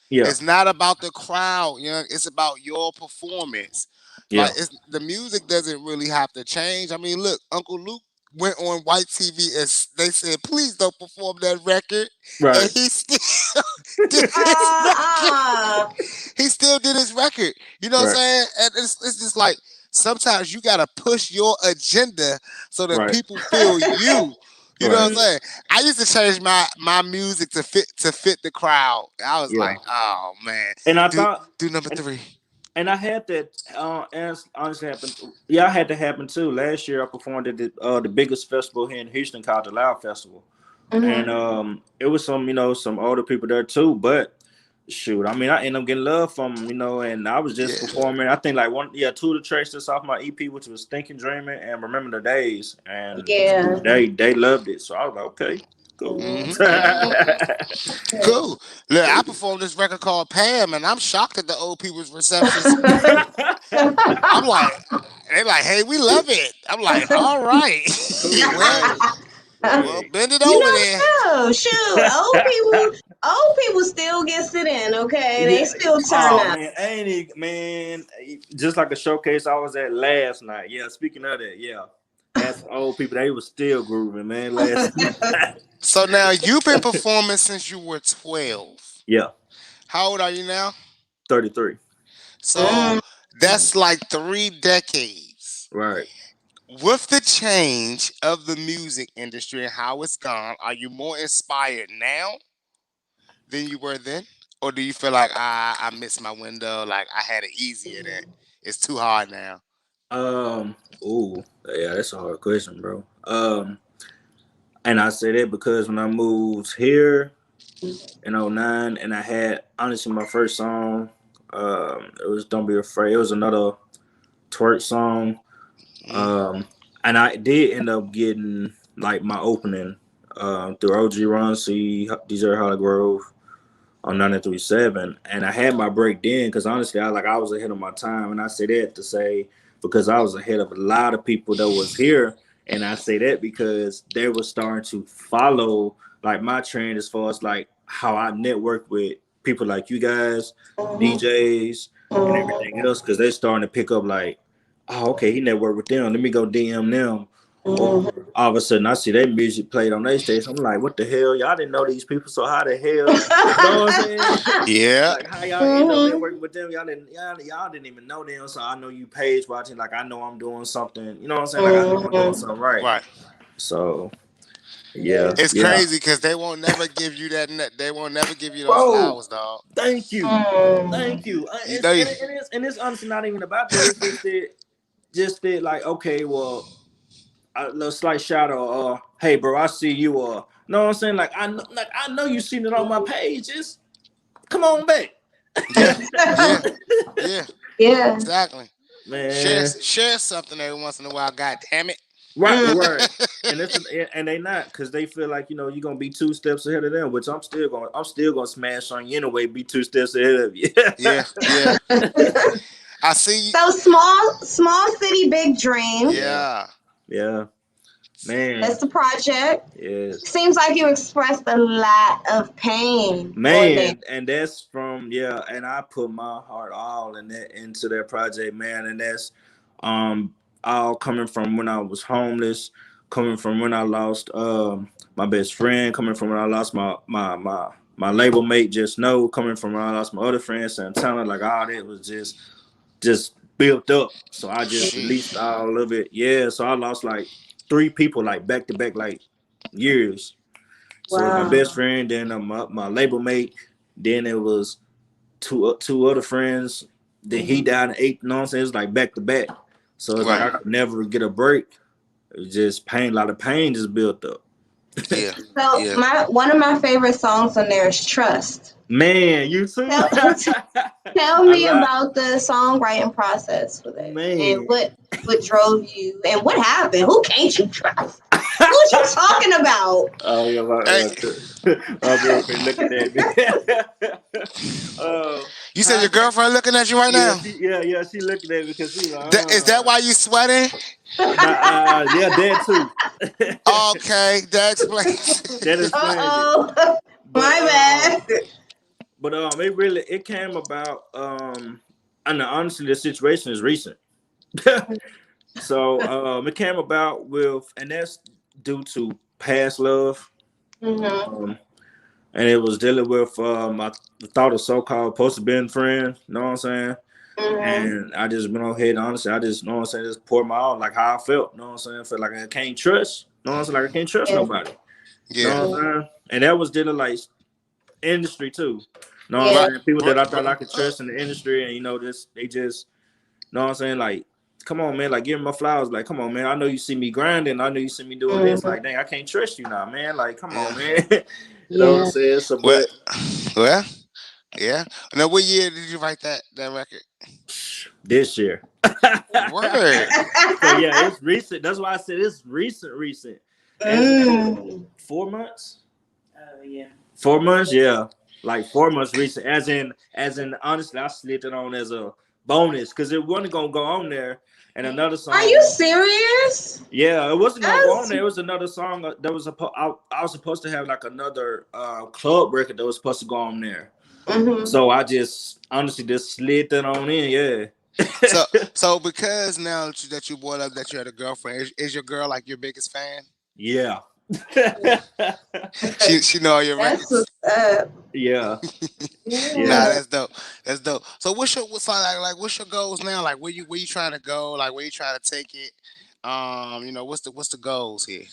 Yeah. It's not about the crowd, it's about your performance. Like Yeah. the music doesn't really have to change. I mean, look, Uncle Luke went on white TV and they said, please don't perform that record. And Right. he still did his record. Uh-uh. He still did his record. You know what I'm Right. saying? And it's just like sometimes you gotta push your agenda so that Right. people feel you. You know what I'm Right. saying? I used to change my music to fit the crowd. I was Yeah. like, oh man, And I do thought do number and 3. and I had that as honestly happened. Yeah, I had to happen too. Last year I performed at the biggest festival here in Houston called the Loud Festival. and it was some, some older people there too. But shoot, I mean, I ended up getting love from them, and I was just performing. I think like two of the tracks that's off my EP, which was Thinking Dreaming and Remember the Days, and they loved it. So I was like, okay, cool. Cool. Look, I performed this record called Pam, and I'm shocked at the old people's receptions. I'm like, they're like, hey, we love it. I'm like, all right. well, bend it over there. No, shoot, old people still get sit in, okay? They still turn up. Man, just like a showcase I was at last night. Yeah, speaking of that, that's old people. They was still grooving, man, last night. So now you've been performing since you were 12. Yeah. How old are you now? 33. So that's like 3 decades. Right. With the change of the music industry and how it's gone, are you more inspired now than you were then? Or do you feel like I missed my window, like I had it easier then? It's too hard now. That's a hard question, bro. And I say that because when I moved here in 2009, and I had honestly my first song, it was Don't Be Afraid. It was another twerk song. And I did end up getting like my opening through OG Ron C, DJ Holly Grove on 93.7, and I had my break then because honestly I was ahead of my time, and I say that to say because I was ahead of a lot of people that was here, and I say that because they were starting to follow like my trend as far as like how I network with people like you guys, DJs, and everything else, because they're starting to pick up like, oh, okay, he networked with them. Let me go DM them. Or all of a sudden, I see their music played on their stage. I'm like, what the hell? Y'all didn't know these people, so how the hell? You know what I'm saying? Yeah. Like how y'all end up networking with them? Y'all didn't even know them. So I know you page watching. Like I know I'm doing something. You know what I'm saying? Like I know I'm doing something right. Right. So yeah, it's crazy because they won't never give you that. They won't never give you those flowers, dog. Thank you. And it's honestly not even about that. It's just that like, okay, well, a slight shout out, hey bro, I see you, know what I'm saying? Like I know you seen it on my page. Just come on back. Yeah. Exactly. Man. Share something every once in a while, god damn it. Right. And they not, because they feel like, you're gonna be 2 steps ahead of them, which I'm still gonna smash on you anyway, be 2 steps ahead of you. Yeah. I see you. So small city, big dream. Yeah. Man. That's the project. Yes. Seems like you expressed a lot of pain. Man, and that's from, and I put my heart all into that project, man. And that's all coming from when I was homeless, coming from when I lost my best friend, coming from when I lost my label mate, Just Know, coming from when I lost my other friend, Santana. Like all that was just built up. So I just released all of it. Yeah, so I lost like 3 people like back to back like years. So my best friend, then my label mate, then it was two other friends. Then he died in 8. You know what I'm saying? It's like back to back. So it's like I could never get a break. It was just pain. A lot of pain just built up. Yeah. So one of my favorite songs on there is Trust. Man, you too. Tell me about the songwriting process for that. Man. And what drove you and what happened? Who can't you trust? Who you talking about? Oh yeah, my girlfriend looking at me. You said your girlfriend looking at you right now? Yeah, she looking at me because she's like, is that why you sweating? Yeah, that too. Okay, that explains. That explains it. My bad. But it came about and honestly the situation is recent. So it came about and that's due to past love. And it was dealing with I thought a so-called supposed to be friend, you know what I'm saying? And I just went on ahead, honestly, I just, you know what I'm saying, just poured my all like how I felt, you know what I'm saying? I felt like I can't trust, you know what I'm saying? Like I can't trust nobody. Yeah. You know what I'm saying? And that was dealing like industry too. You know what I'm saying? People that I thought I could trust in the industry, and they just, you know what I'm saying, like come on, man, like give me my flowers. Like, come on, man. I know you see me grinding. I know you see me doing this. Like, dang, I can't trust you now, man. Like, come on, man. You know what I'm saying? So, Well, but well, yeah. Now, what year did you write that record? this year. Word. So yeah, it's recent. That's why I said it's recent. As in 4 months. Yeah. 4 months, yeah. Like 4 months recent. As in honestly, I slid it on as a bonus because it wasn't gonna go on there. And another song. Are you serious? Yeah, it wasn't gonna go on there. It was another song that was I was supposed to have like another club record that was supposed to go on there. So I just honestly just slid that on in, yeah. So because now that you brought up that you had a girlfriend, is your girl like your biggest fan? Yeah. she know all your records. That's what's up. Yeah. Nah, that's dope. That's dope. So what's your goals now? Like where you trying to go? Like where you trying to take it? What's the goals here?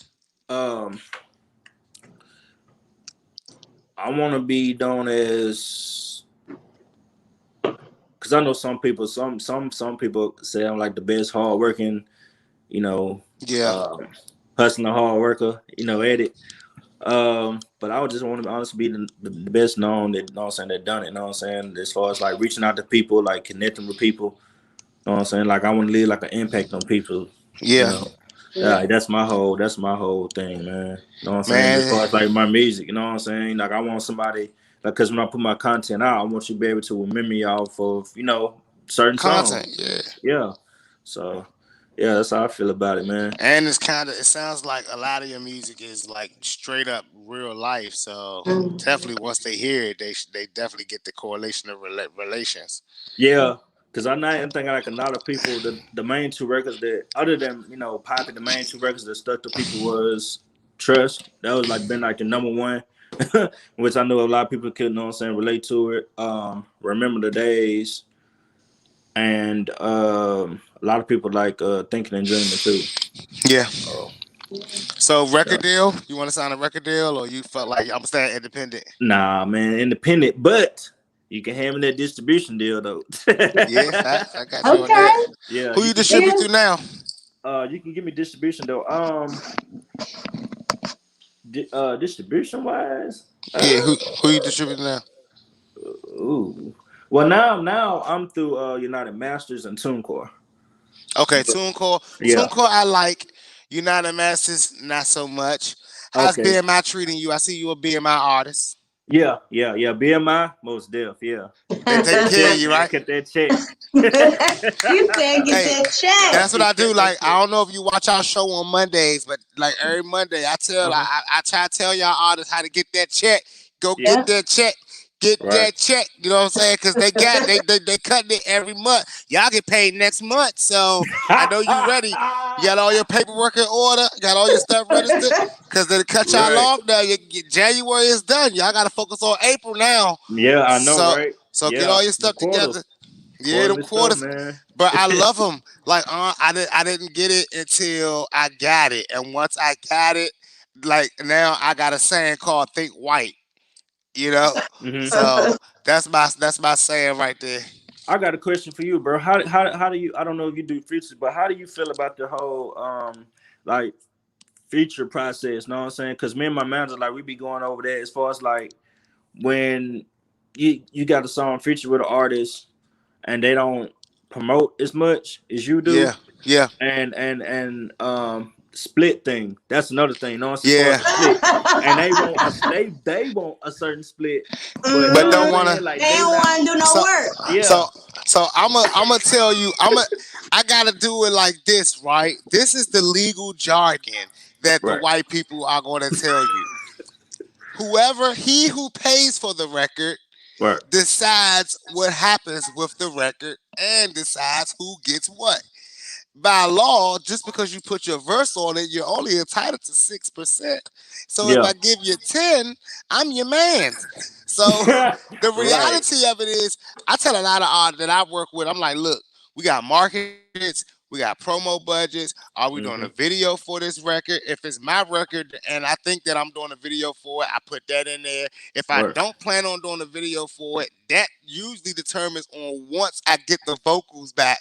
I want to be known as, because I know some people say I'm like the best hardworking, hustling hard worker, at it. But I would just want to honestly be the best known that, that done it, as far as like reaching out to people, like connecting with people, like I want to leave like an impact on people. Yeah. That's my whole thing, man. As far as like my music, like I want somebody, like, because when I put my content out, I want you to be able to remember y'all for certain content songs. Yeah. So yeah, that's how I feel about it, man. And it sounds like a lot of your music is like straight up real life. So definitely once they hear it, they definitely get the correlation of relations. Yeah. Because I think like a lot of people, the main two records that, other than, Poppy, the main two records that stuck to people was Trust. That was like been like the number one, which I know a lot of people could, relate to it. Remember the Days. And a lot of people like Thinking and Dreaming too. Yeah. So record deal? You want to sign a record deal, or you felt like I'm staying independent? Nah, man, independent, but you can have me that distribution deal though. Yeah, I got you on that. Yeah. Who you distribute to now? You can give me distribution though. Distribution wise. Yeah, who you distributing now? Ooh. Well, now I'm through United Masters and TuneCore. Okay, TuneCore. Yeah. TuneCore I like. United Masters not so much. How's BMI treating you? I see you a BMI artist. Yeah. BMI, most def, yeah. They take care of you, right? Get that check. You said get that check. That's what I do. Like, I don't know if you watch our show on Mondays, but like every Monday, I try to tell y'all artists how to get that check. Go get that check. Get that check, you know what I'm saying? Because they cutting it every month. Y'all get paid next month, so I know you ready. You got all your paperwork in order, got all your stuff registered. Because they cut y'all off now. January is done. Y'all got to focus on April now. Yeah, I know, right? So get all your stuff together. Yeah, them quarters, man. But I love them. Like, I didn't get it until I got it, and once I got it, like now I got a saying called "Think White." So that's my saying right there. I got a question for you, bro. How do you? I don't know if you do features, but how do you feel about the whole like feature process? Know what I'm saying? Because me and my manager, like, we be going over that as far as like when you got a song featured with an artist and they don't promote as much as you do. Yeah. And split thing. That's another thing. You know what I'm saying? Yeah. And they want a certain split, but don't want to. Like, they don't want to do no work. Yeah. So I'm gonna tell you. I gotta do it like this, right? This is the legal jargon that the white people are gonna tell you. He who pays for the record decides what happens with the record and decides who gets what. By law, just because you put your verse on it, you're only entitled to 6%. So if I give you 10, I'm your man. So the reality of it is, I tell a lot of artists that I work with, I'm like, look, we got markets, we got promo budgets. Are we doing a video for this record? If it's my record and I think that I'm doing a video for it, I put that in there. If I don't plan on doing a video for it, that usually determines on once I get the vocals back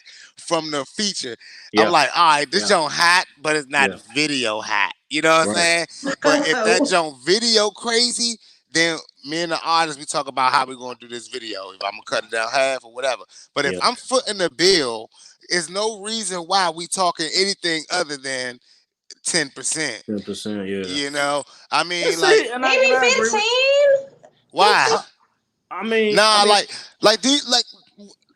from the feature. Yeah. I'm like, all right, this joint hot, but it's not video hot. You know what I'm saying? But if that joint video crazy, then me and the artist, we talk about how we're gonna do this video. If I'm gonna cut it down half or whatever. But if I'm footing the bill, there's no reason why we talking anything other than 10%. 10%, yeah. You know, I mean, maybe 15. Why? I mean,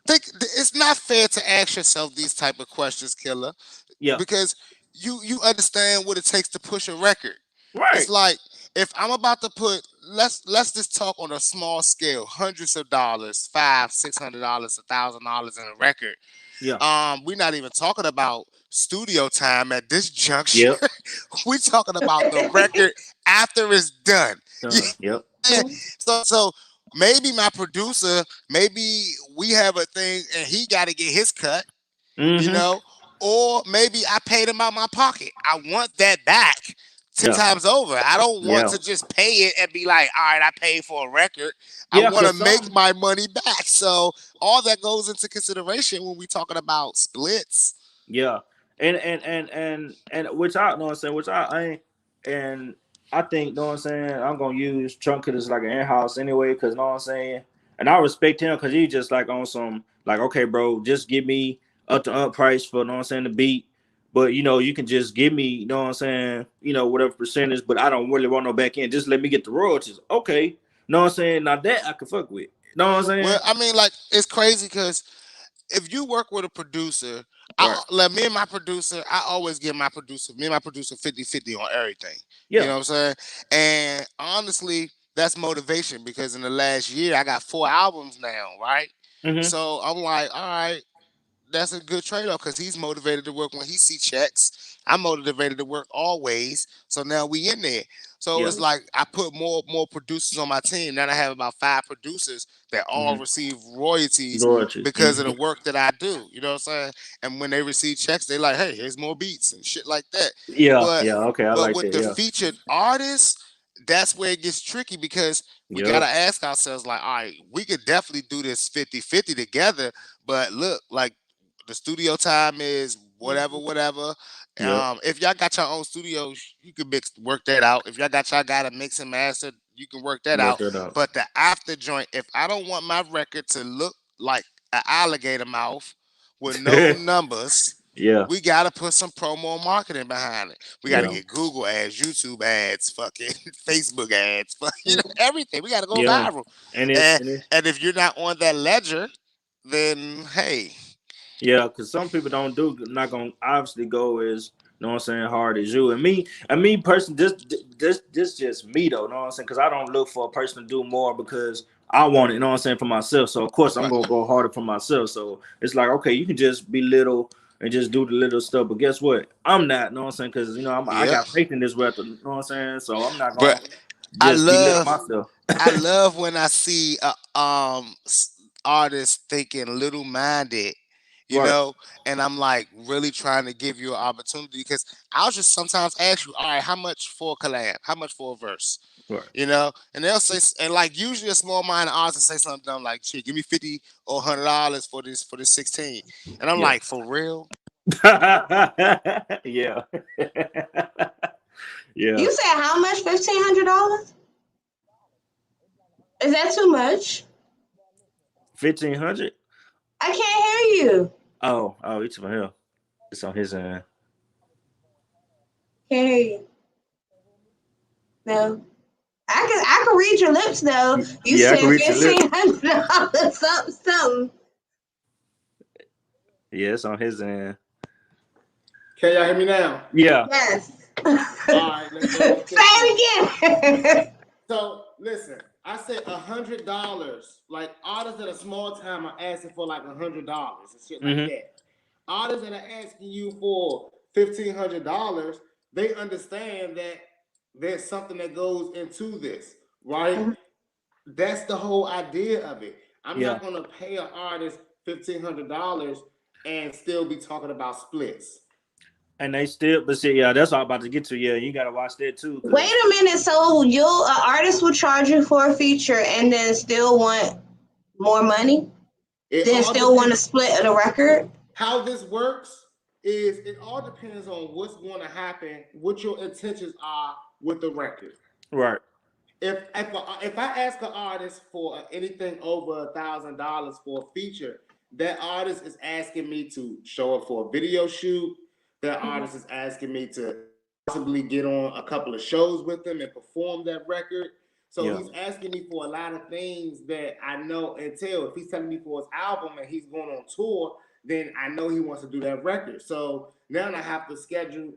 think it's not fair to ask yourself these type of questions, Killa. Yeah. Because you understand what it takes to push a record. Right. It's like if I'm about to put let's just talk on a small scale, hundreds of dollars, $500-$600, $1,000 in a record. Yeah. We're not even talking about studio time at this juncture. Yep. We're talking about the record after it's done. Yep. So maybe my producer, maybe we have a thing and he got to get his cut, you know, or maybe I paid him out my pocket. I want that back 10 times over. I don't want to just pay it and be like, all right, I paid for a record. I want to make my money back. So all that goes into consideration when we talking about splits. Yeah. And which I know what I'm saying, which I ain't, and I think, know what I'm saying, I'm gonna use Trunk as like an in-house anyway, because know what I'm saying, and I respect him because he just like on some like, okay, bro, just give me up to up price for, know what I'm saying, the beat, but you know, you can just give me, know what I'm saying, you know, whatever percentage, but I don't really want no back end. Just let me get the royalties. Okay, know what I'm saying. Now that I can fuck with. Know what I'm saying? Well, I mean, like it's crazy because if you work with a producer, me and my producer, I always give me and my producer 50-50 on everything. Yeah. You know what I'm saying? And honestly, that's motivation because in the last year, I got 4 albums now, right? So I'm like, all right, that's a good trade-off because he's motivated to work when he see checks. I'm motivated to work always. So now we in there. So it's like I put more producers on my team. Now I have about 5 producers that all receive royalties because of the work that I do. You know what I'm saying? And when they receive checks, they like, hey, here's more beats and shit like that. Okay, I like with that. the featured artists, that's where it gets tricky because we gotta ask ourselves, like, all right, we could definitely do this 50-50 together, but look, like the studio time is whatever. If y'all got your own studios, you can work that out. If y'all got to mix and master, you can work that out. But the after joint, if I don't want my record to look like an alligator mouth with no numbers, we got to put some promo marketing behind it. We got to get Google ads, YouTube ads, fucking Facebook ads, everything. We got to go viral. And if you're not on that ledger, then hey. Yeah, because some people not gonna obviously go as, know what I'm saying, hard as you. And me personally, this just me though, know what I'm saying? Because I don't look for a person to do more because I want it, know what I'm saying, for myself. So of course I'm gonna go harder for myself. So it's like, okay, you can just be little and just do the little stuff. But guess what? I'm not, know what I'm saying? Because you know, I got faith in this record, know what I'm saying? So I'm not gonna just be little myself. I love when I see artists thinking little minded. You know, and I'm like really trying to give you an opportunity because I'll just sometimes ask you, all right, how much for a collab? How much for a verse? You know, and they'll say, and like usually a small minded artist will say something dumb like, shit, give me $50 or $100 for this 16. And I'm like, for real? Yeah. You said how much? $1,500? Is that too much? 1,500? I can't hear you. Oh, it's from him. It's on his end. Can't hear you. No. I can read your lips though. You said $1,500 something. Yeah, it's on his end. Can y'all hear me now? Yeah. Yes. All right, let's go. Say it again. So listen, I said $100. Like artists that are small time are asking for like $100 and shit like that. Artists that are asking you for $1,500, they understand that there's something that goes into this, right? That's the whole idea of it. I'm not gonna pay an artist $1,500 and still be talking about splits. And they still, but see, that's what I'm about to get to. Yeah, you gotta watch that too. Wait a minute. So an artist will charge you for a feature and then still want more money? Then still want to split the record? how this works is it all depends on what's going to happen, what your intentions are with the record. Right. If I ask an artist for anything over $1,000 for a feature, that artist is asking me to show up for a video shoot. That artist is asking me to possibly get on a couple of shows with them and perform that record. So he's asking me for a lot of things that I know until if he's telling me for his album and he's going on tour, then I know he wants to do that record. So now I have to schedule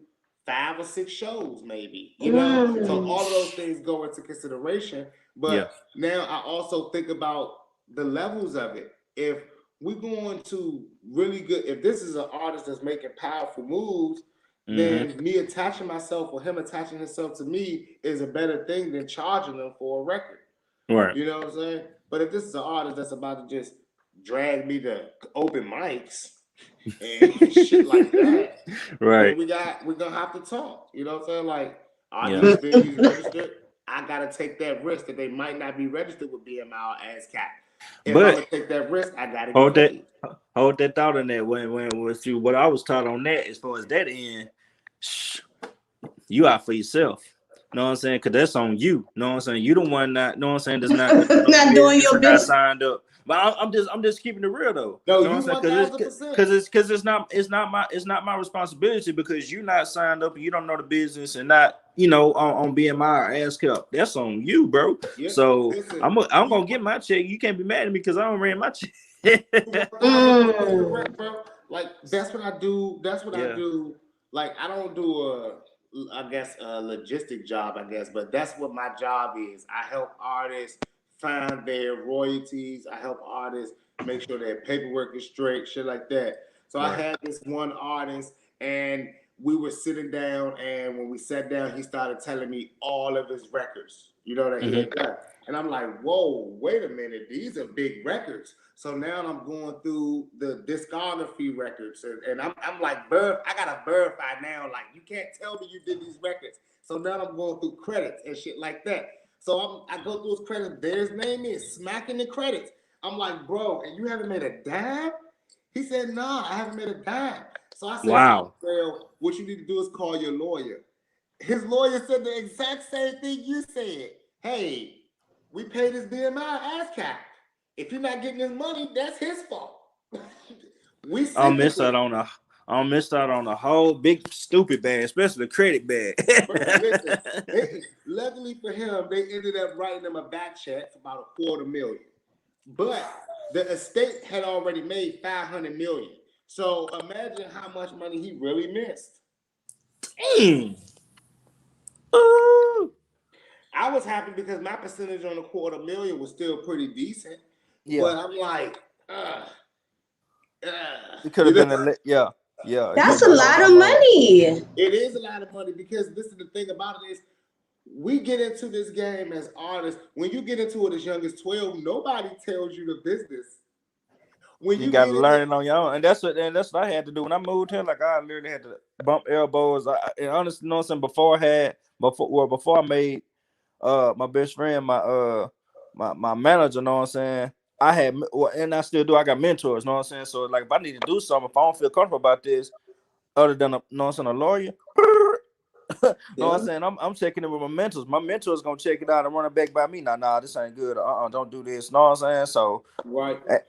5 or 6 shows, maybe, you know. So all of those things go into consideration. But now I also think about the levels of it. If we're going to really good, if this is an artist that's making powerful moves, then me attaching myself or him attaching himself to me is a better thing than charging them for a record. Right. You know what I'm saying? But if this is an artist that's about to just drag me to open mics and shit like that, right? We're gonna have to talk. You know what I'm saying? Like, are these venues registered? I gotta take that risk that they might not be registered with BMI or ASCAP. If I'm gonna take that risk, I gotta hold that thought on that. When with you, what I was taught on that as far as that end, you out for yourself. Know what I'm saying? Because that's on you. Know what I'm saying? You the one not. Know what I'm saying? That's not not doing your business. Not signed up. But I'm just keeping it real though. No, you know you 1,000%. Because it's not my responsibility because you're not signed up and you don't know the business and not on BMI or ASCAP. That's on you, bro. Yeah, so listen, I'm gonna get my check. You can't be mad at me because I don't ran my check. Like that's what I do. That's what I do. Like I don't do a logistic job, but that's what my job is. I help artists find their royalties. I help artists make sure their paperwork is straight, shit like that. So I had this one artist and we were sitting down, and when we sat down, he started telling me all of his records, that he had done. And I'm like, whoa, wait a minute, these are big records. So now I'm going through the discography records, and I'm like, I gotta verify now. Like, you can't tell me you did these records. So now I'm going through credits and shit like that. So I go through his credits. There's name is smacking the credits. I'm like, bro, and you haven't made a dime? He said, nah, I haven't made a dime. So I said, wow. Well, what you need to do is call your lawyer. His lawyer said the exact same thing you said. Hey, we pay this BMI ASCAP. If you're not getting his money, that's his fault. I missed out on a whole big stupid bag, especially the credit bag. Listen, luckily for him, they ended up writing him a back check for about $250,000. But the estate had already made $500 million. So imagine how much money he really missed. Dang. I was happy because my percentage on the $250,000 was still pretty decent. Yeah. But I'm like, it could have been yeah. That's a lot of money. It is a lot of money because this is the thing about it is we get into this game as artists. When you get into it as young as 12, nobody tells you the business. When you got to learn it on your own, and that's what I had to do when I moved here. Like I literally had to bump elbows. And honestly, before I made my best friend my manager. Know what I'm saying? I had, and I still do. I got mentors. Know what I'm saying? So like, if I need to do something, if I don't feel comfortable about this, other than a lawyer. Know what I'm saying? I'm checking it with my mentors. My mentor's gonna check it out and run it back by me. Nah, this ain't good. Don't do this. Know what I'm saying? So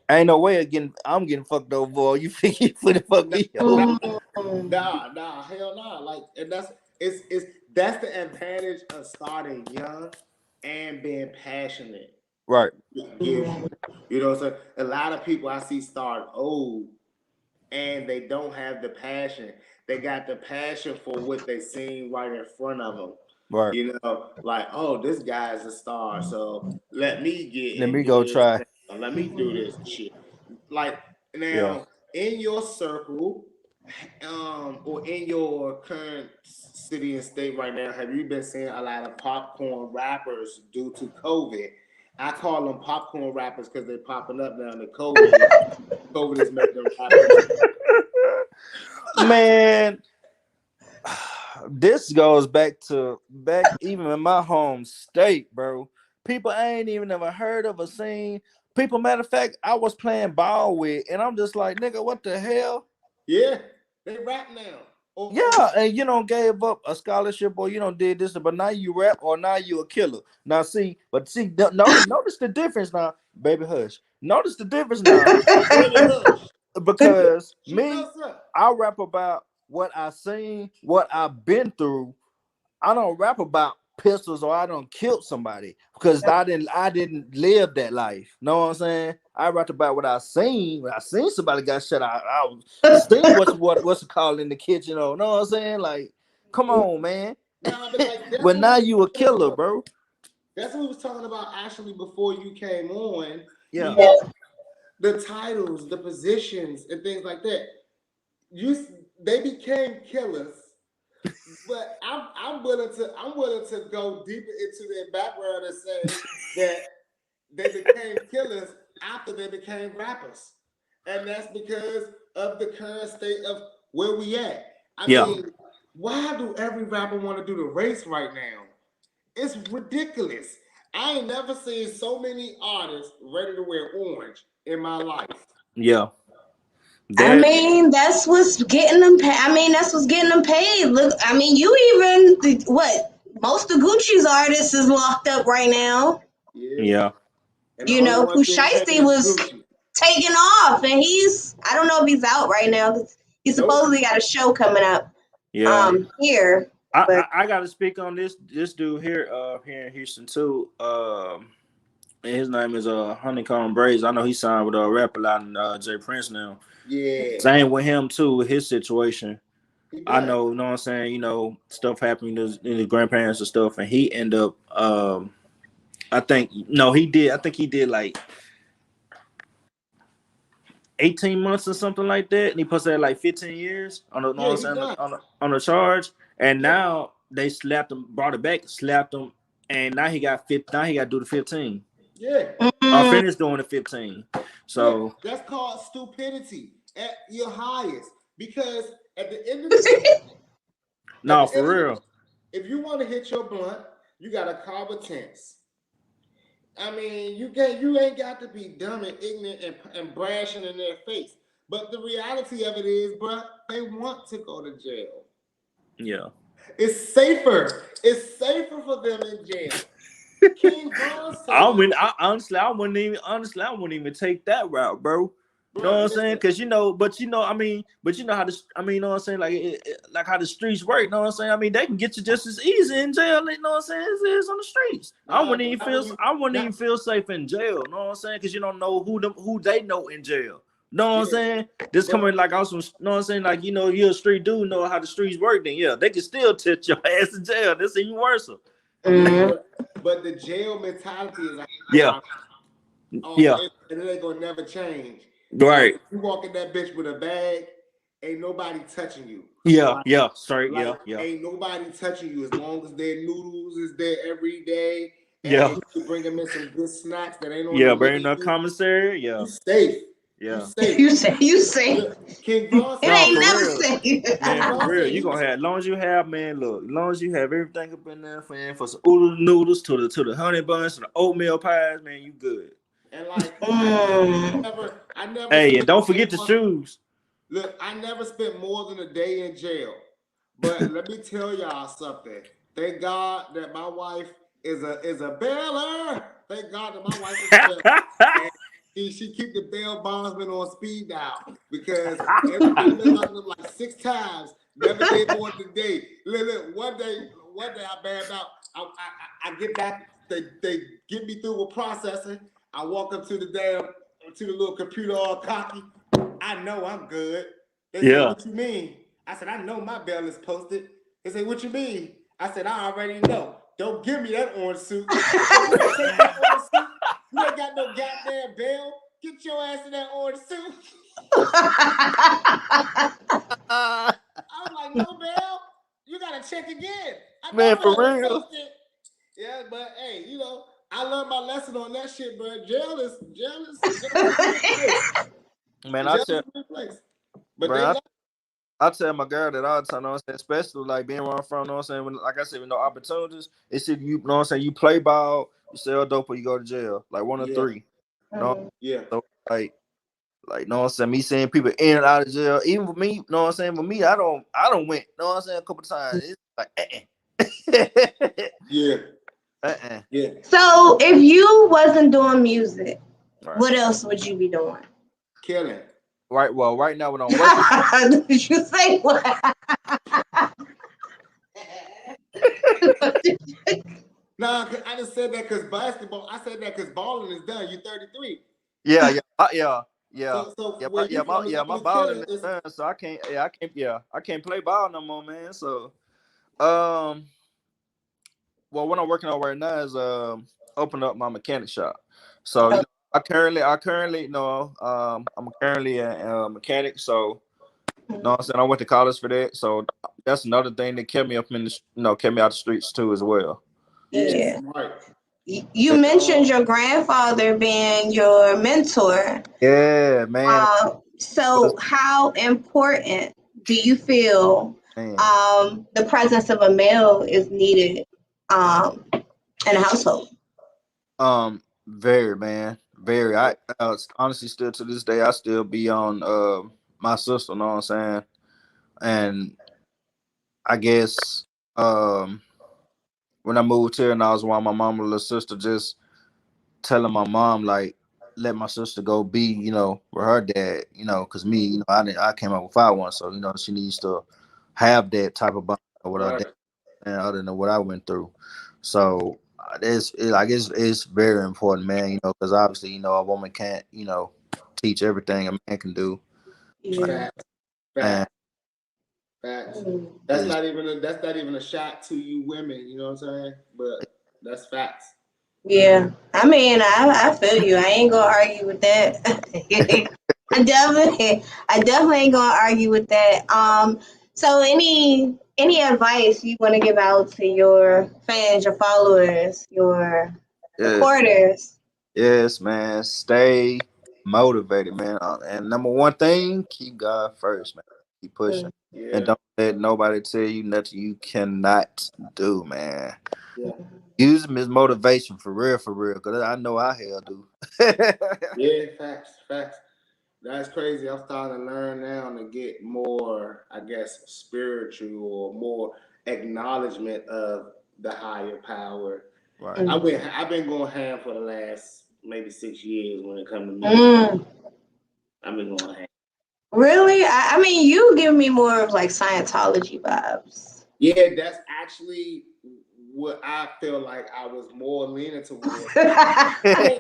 ain't no way I'm getting fucked over. Boy. You think you finna fuck me over? Nah, hell nah. Like, and that's the advantage of starting young and being passionate. Right. You know what I'm saying? A lot of people I see start old and they don't have the passion. They got the passion for what they seen right in front of them. Right. Like, oh, this guy's a star, so let me go try. Let me do this shit. Like now, in your circle, or in your current city and state right now, have you been seeing a lot of popcorn rappers due to COVID? I call them popcorn rappers because they're popping up now in the COVID. COVID is making them rappers. Man, this goes back even in my home state, bro. People I ain't even ever heard of or seen. People, matter of fact, I was playing ball with, and I'm just like, nigga, what the hell? Yeah, they rap now. Yeah, and you don't gave up a scholarship or you don't did this, but now you rap or now you a killer. Now notice the difference now, baby hush. Notice the difference now. Baby hush. Because She me, knows up. I rap about what I seen, what I've been through. I don't rap about pistols or I don't kill somebody because I didn't live that life. Know what I'm saying? I rap about what I seen. When I seen somebody got shot, I seen what's it called in the kitchen. Or know what I'm saying? Like, come on, man. Nah, but like that's But what now we you a was talking killer, about. bro. That's what we was talking about actually before you came on. Yeah. You know, the titles, the positions, and things like that. They became killers, but I'm willing to go deeper into their background and say that they became killers after they became rappers, and that's because of the current state of where we at. I mean, why do every rapper want to do the race right now? It's ridiculous. I ain't never seen so many artists ready to wear orange in my life. Yeah. I mean, that's what's getting them paid. I mean, that's what's getting them paid. Look, I mean, you even most of Gucci's artists is locked up right now. Yeah. And the You only know, one getting paid Pusheisty is was Gucci. taking off, and I don't know if he's out right now. He supposedly got a show coming up. Yeah. Here. But I gotta speak on this dude here here in Houston too. And his name is Honeycomb Braves. I know he signed with Rap a lot and Jay Prince now. Yeah. Same with him too, with his situation. I know, you know what I'm saying, you know, stuff happening to his grandparents and stuff, and he ended up I think he did like 18 months or something like that, and he posted at like 15 years on the, know what I'm saying, on the charge, and now they slapped him, brought it back, slapped him, and now he got to do the 15. Yeah. I finished doing the 15. So that's called stupidity at your highest. Because at the end of the day, no, for real. If you want to hit your blunt, you got a carb tense. I mean, you ain't got to be dumb and ignorant and brashing in their face. But the reality of it is, bruh, they want to go to jail. Yeah. It's safer. It's safer for them in jail. King Von said, I wouldn't even take that route, bro. You know what I'm saying? Because you know how you know what I'm saying, like how the streets work. You know what I'm saying? I mean, they can get you just as easy in jail. You know what I'm saying? As it is on the streets. I wouldn't even feel safe in jail. You know what I'm saying? Because you don't know who they know in jail. Know what I'm saying? This coming like also, know what I'm saying? Like, you know, you're a street dude, know how the streets work. Then yeah, they can still touch your ass in jail. That's even worse. But the jail mentality is yeah. And it ain't gonna never change. Right. If you walk in that bitch with a bag, ain't nobody touching you. Sorry, Ain't nobody touching you as long as their noodles is there every day. And you bring them in some good snacks that ain't on the bring the commissary. You safe. Yeah. You say. King Von it ain't never safe. Man, for real. You gonna have, as long as you have, man, look, as long as you have everything up in there for some oodle noodles to the honey buns to the oatmeal pies, man, you good. And like I never hey, and don't forget the shoes. Look, I never spent more than a day in jail. But let me tell y'all something. Thank God that my wife is a bailer. Thank God that my wife is a bailer. And she keep the bail bondsman on speed dial because everything been locked up like 6 times. Never did more than a day. Look, one day I bailed out. I get back. They get me through with processing. I walk up to the little computer all cocky. I know I'm good. They say, what you mean? I said, I know my bail is posted. They say, what you mean? I said, I already know. Don't give me that orange suit. You ain't got no goddamn bail. Get your ass in that orange suit. I was like, no bail. You gotta check again. Man, for real. Yeah, but hey, you know, I learned my lesson on that shit, bro. Jail is man, I tell my girl that all the time, you know what I'm saying, especially like being where I'm from, you know what I'm saying, when, like I said, with no opportunities, it's if you know what I'm saying, you play ball, you sell dope, or you go to jail. Like one of 3. You know? Yeah. So like Like, you know what I'm saying? Me seeing people in and out of jail, even for me, you know what I'm saying? For me, I don't went, you know what I'm saying, a couple of times. It's like, Yeah. Yeah. So if you wasn't doing music, Right. what else would you be doing? Killing. Right. Well, right now when I'm working, Did you say what? Nah, I just said that because basketball. I said that because balling is done. You're 33. yeah. So where you from is My only balling killing is is done, so I can't play ball no more, man. So, well, what I'm working on right now is open up my mechanic shop. So, you know, I currently, you know, I'm currently a mechanic. So, you know what I'm saying, I went to college for that. So that's another thing that kept me up in the, you know, kept me out the streets too as well. Yeah. smart. You mentioned your grandfather being your mentor. Yeah, man. So how important do you feel Man. the presence of a male is needed in a household? Very, man, very. I honestly still to this day I still be on my sister. Know what I'm saying? And I guess when I moved here and I was around my mom and little sister, just telling my mom like let my sister go be, you know, with her dad, you know, because me, you know, I came up without one, so you know she needs to have that type of bond with her dad, and other than what I went through. So it's very important, man. You know, because obviously, you know, a woman can't, you know, teach everything a man can do, Yeah. and Facts. it's, That's not even a shot to you women. You know what I'm saying? But that's facts. Yeah. I mean, I feel you. I ain't gonna argue with that. I definitely ain't gonna argue with that. So any advice you want to give out to your fans, your followers, your yeah, supporters? yes, man. Stay motivated, man. And number one thing, keep God first, man. Keep pushing, Yeah. and don't let nobody tell you nothing you cannot do, man. Yeah. Use them as motivation for real, because I know I hell do. Yeah. Facts. That's crazy. I'm starting to learn now to get more, I guess, spiritual or more acknowledgement of the higher power. Right. I've been going ham for the last maybe 6 years when it comes to music. I've been going ham. Really? I mean, you give me more of like Scientology vibes. Yeah, that's actually what I feel like I was more leaning towards. I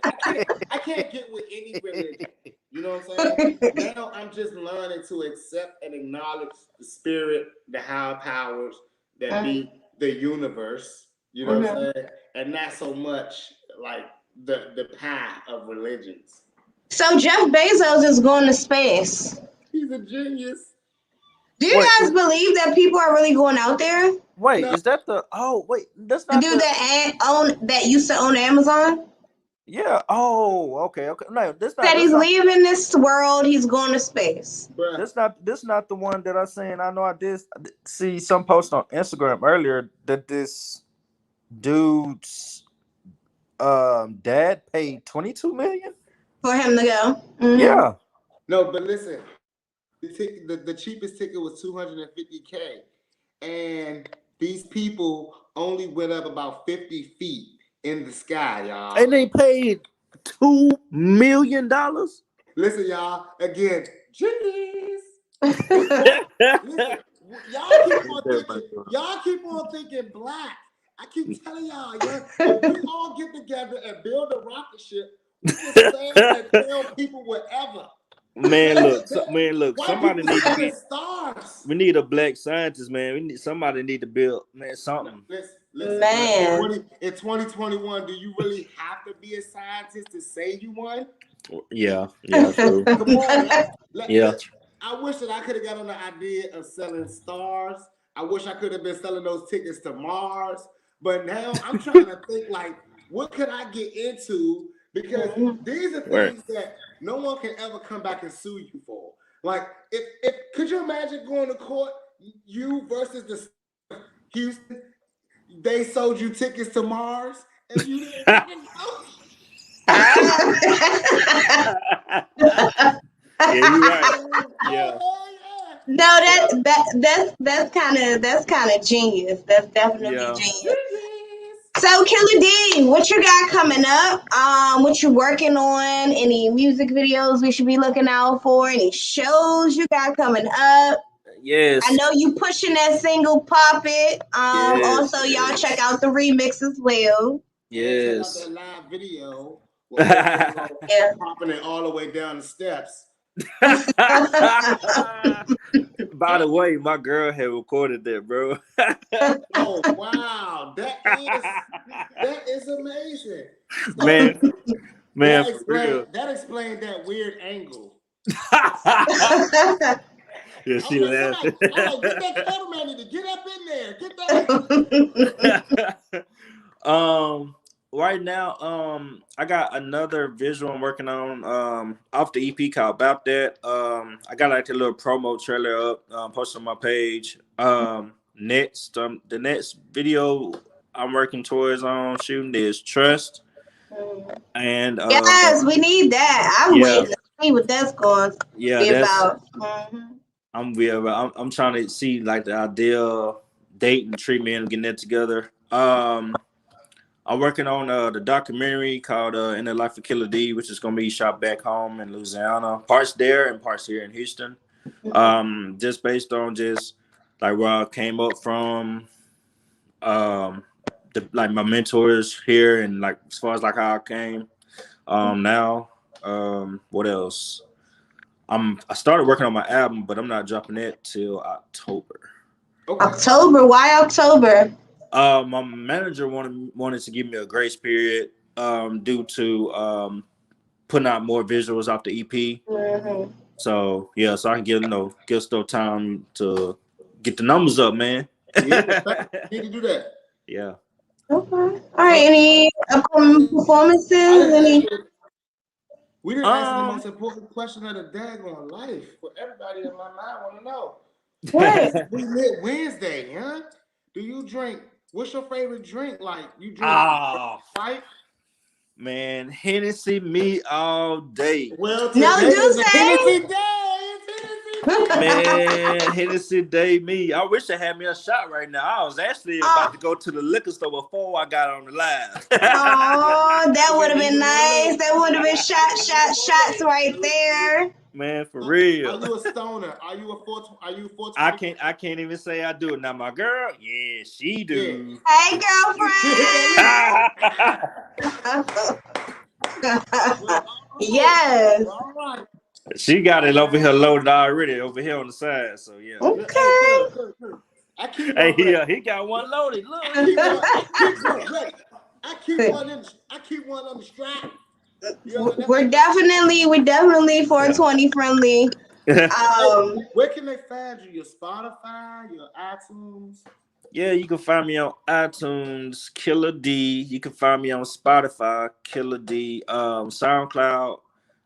can't get with any religion. You know what I'm saying? Now I'm just learning to accept and acknowledge the spirit, the higher powers that be the universe. You know what I'm saying? And not so much like the path of religions. So Jeff Bezos is going to space. He's a genius. Do you guys believe that people are really going out there? Wait, is that the? Oh, wait, that's The not dude that used to own Amazon? Yeah. Oh, okay. No, that's not. Said he's leaving this world. He's going to space. That's not. This not the one that I saying. I know I did see some post on Instagram earlier that this dude's dad paid 22 million for him to go. Yeah. No, but listen, the cheapest ticket was $250K, and these people only went up about 50 feet in the sky, y'all. And they paid $2 million. Listen, y'all. Again, genius. Listen, y'all keep on thinking black. I keep telling y'all, if we all get together and build a rocket ship, we can stand and tell people whatever. Man, look, somebody need to be stars. We need a black scientist, man. Somebody need to build, man, something. Listen, man. In 2021, do you really have to be a scientist to say you won? Yeah, true. Come on. Yeah. I wish that I could have got on the idea of selling stars. I wish I could have been selling those tickets to Mars. But now I'm trying to think, like, what could I get into? Because these are things that no one can ever come back and sue you for. Like, if could you imagine going to court, you versus the Houston, they sold you tickets to Mars, and you didn't even know. Yeah, you're right. Yeah. No, that's kind of genius. That's definitely Yeah. genius. So, Killer D, what you got coming up? What you working on? Any music videos we should be looking out for? Any shows you got coming up? I Yes. know you pushing that single "Pop It." Yes. Also, y'all check Yes. out the remix as well. And check out Yes. that live video with old Yeah. popping it all the way down the steps. By the way, my girl had recorded that, bro. Oh wow, that is amazing. man, So man, for real. that explained that weird angle. Yeah, I'm she like, laughed. get that cameraman to get up in there. Get that. Right now, I got another visual I'm working on off the EP called About That. I got like a little promo trailer up, posted on my page. The next video I'm working towards on shooting is Trust. And Yes, we need that. I'm yeah, waiting to see what that's going to yeah, be that's about. Mhm. I'm trying to see like the ideal date and treatment and getting that together. I'm working on the documentary called "In the Life of Killer D," which is gonna be shot back home in Louisiana, parts there and parts here in Houston. Just based on just like where I came up from, like my mentors here, and like as far as like how I came. Now, what else? I started working on my album, but I'm not dropping it till October. Okay. October? Why October? My manager wanted to give me a grace period due to putting out more visuals off the EP. Mm-hmm. So yeah, so I can get still time to get the numbers up, man. Yeah, need to do that. Yeah. Okay. All right. Any upcoming performances? We didn't ask the most important question of the daggone life. For everybody in my mind want to know. What? We Litt Wednesday, huh? Do you drink? What's your favorite drink? Like you drink right? Man, Hennessy me all day. Well, No, today do is a say. Hennessy day. It's Hennessy day. Man, Hennessy day me. I wish I had me a shot right now. I was actually about to go to the liquor store before I got on the live. Oh, that would have been nice. That would have been shots right there. Man, for real. Are you a stoner? Are you a 420? I can't even say I do it. Now my girl, yeah, she do. Hey, girlfriend. Yes. All right. She got it over here loaded already, over here on the side. So yeah. Okay. I keep Hey, he got one loaded. Look. I keep one on the strap. We're definitely 420 friendly. Where can they find you? Your Spotify, your iTunes? Yeah, you can find me on iTunes, Killer D. You can find me on Spotify, Killer D. SoundCloud,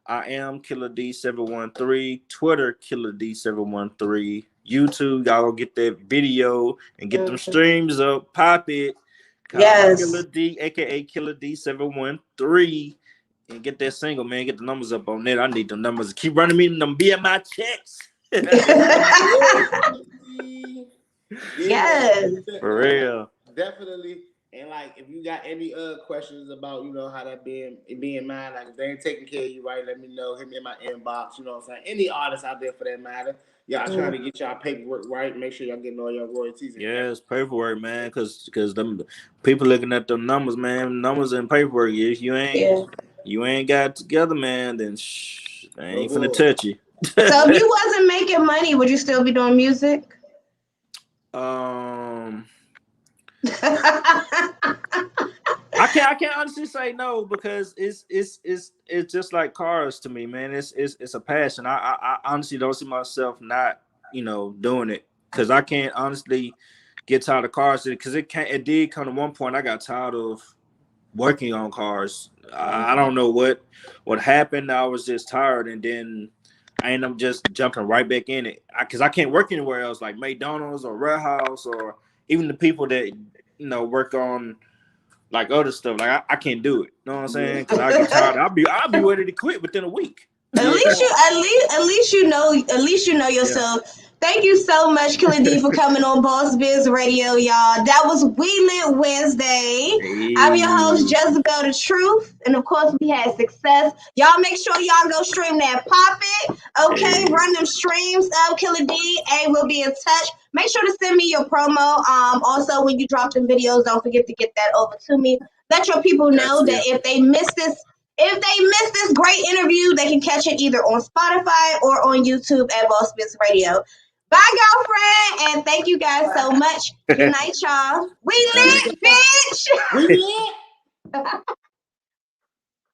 I am Killer D713. Twitter, Killer D713. YouTube, y'all get that video and get them streams up. Pop it. Yes. Killer D, aka Killer D713. And get that single, man. Get the numbers up on that. I need the numbers. Keep running me them BMI checks. Yes. For real. Definitely. And like, if you got any questions about, how that being mine, like if they ain't taking care of you right, let me know. Hit me in my inbox. You know what I'm saying? Any artists out there for that matter. Y'all trying to get y'all paperwork right. Make sure y'all getting all your royalties. Yes, paperwork, man. Because them people looking at them numbers, man. Numbers and paperwork. If you ain't got it together, man, then I ain't finna touch you. So if you wasn't making money, would you still be doing music? I can't honestly say no, because it's just like cars to me, man. It's a passion. I honestly don't see myself not doing it, because I can't honestly get tired of cars, because it did come to one point I got tired of working on cars. I don't know what happened. I was just tired, and then I ended up just jumping right back in it, because I can't work anywhere else, like McDonald's or warehouse, or even the people that work on like other stuff. Like I can't do it. You know what I'm saying? Because I get tired. I'll be ready to quit within a week. At least you know yourself. Yeah. Thank you so much, Killa D, for coming on Boss Biz Radio, y'all. That was We Litt Wednesday. Hey. I'm your host, Jezabel the Truth. And of course, we had Sixxcess. Y'all make sure y'all go stream that Pop It. Okay, hey. Run them streams up, Killa D. Hey, we'll be in touch. Make sure to send me your promo. Also, when you drop them videos, don't forget to get that over to me. Let your people know that if they miss this great interview, they can catch it either on Spotify or on YouTube at Boss Biz Radio. Bye, girlfriend, and thank you guys so much. Good night, y'all. We lit, bitch. We lit.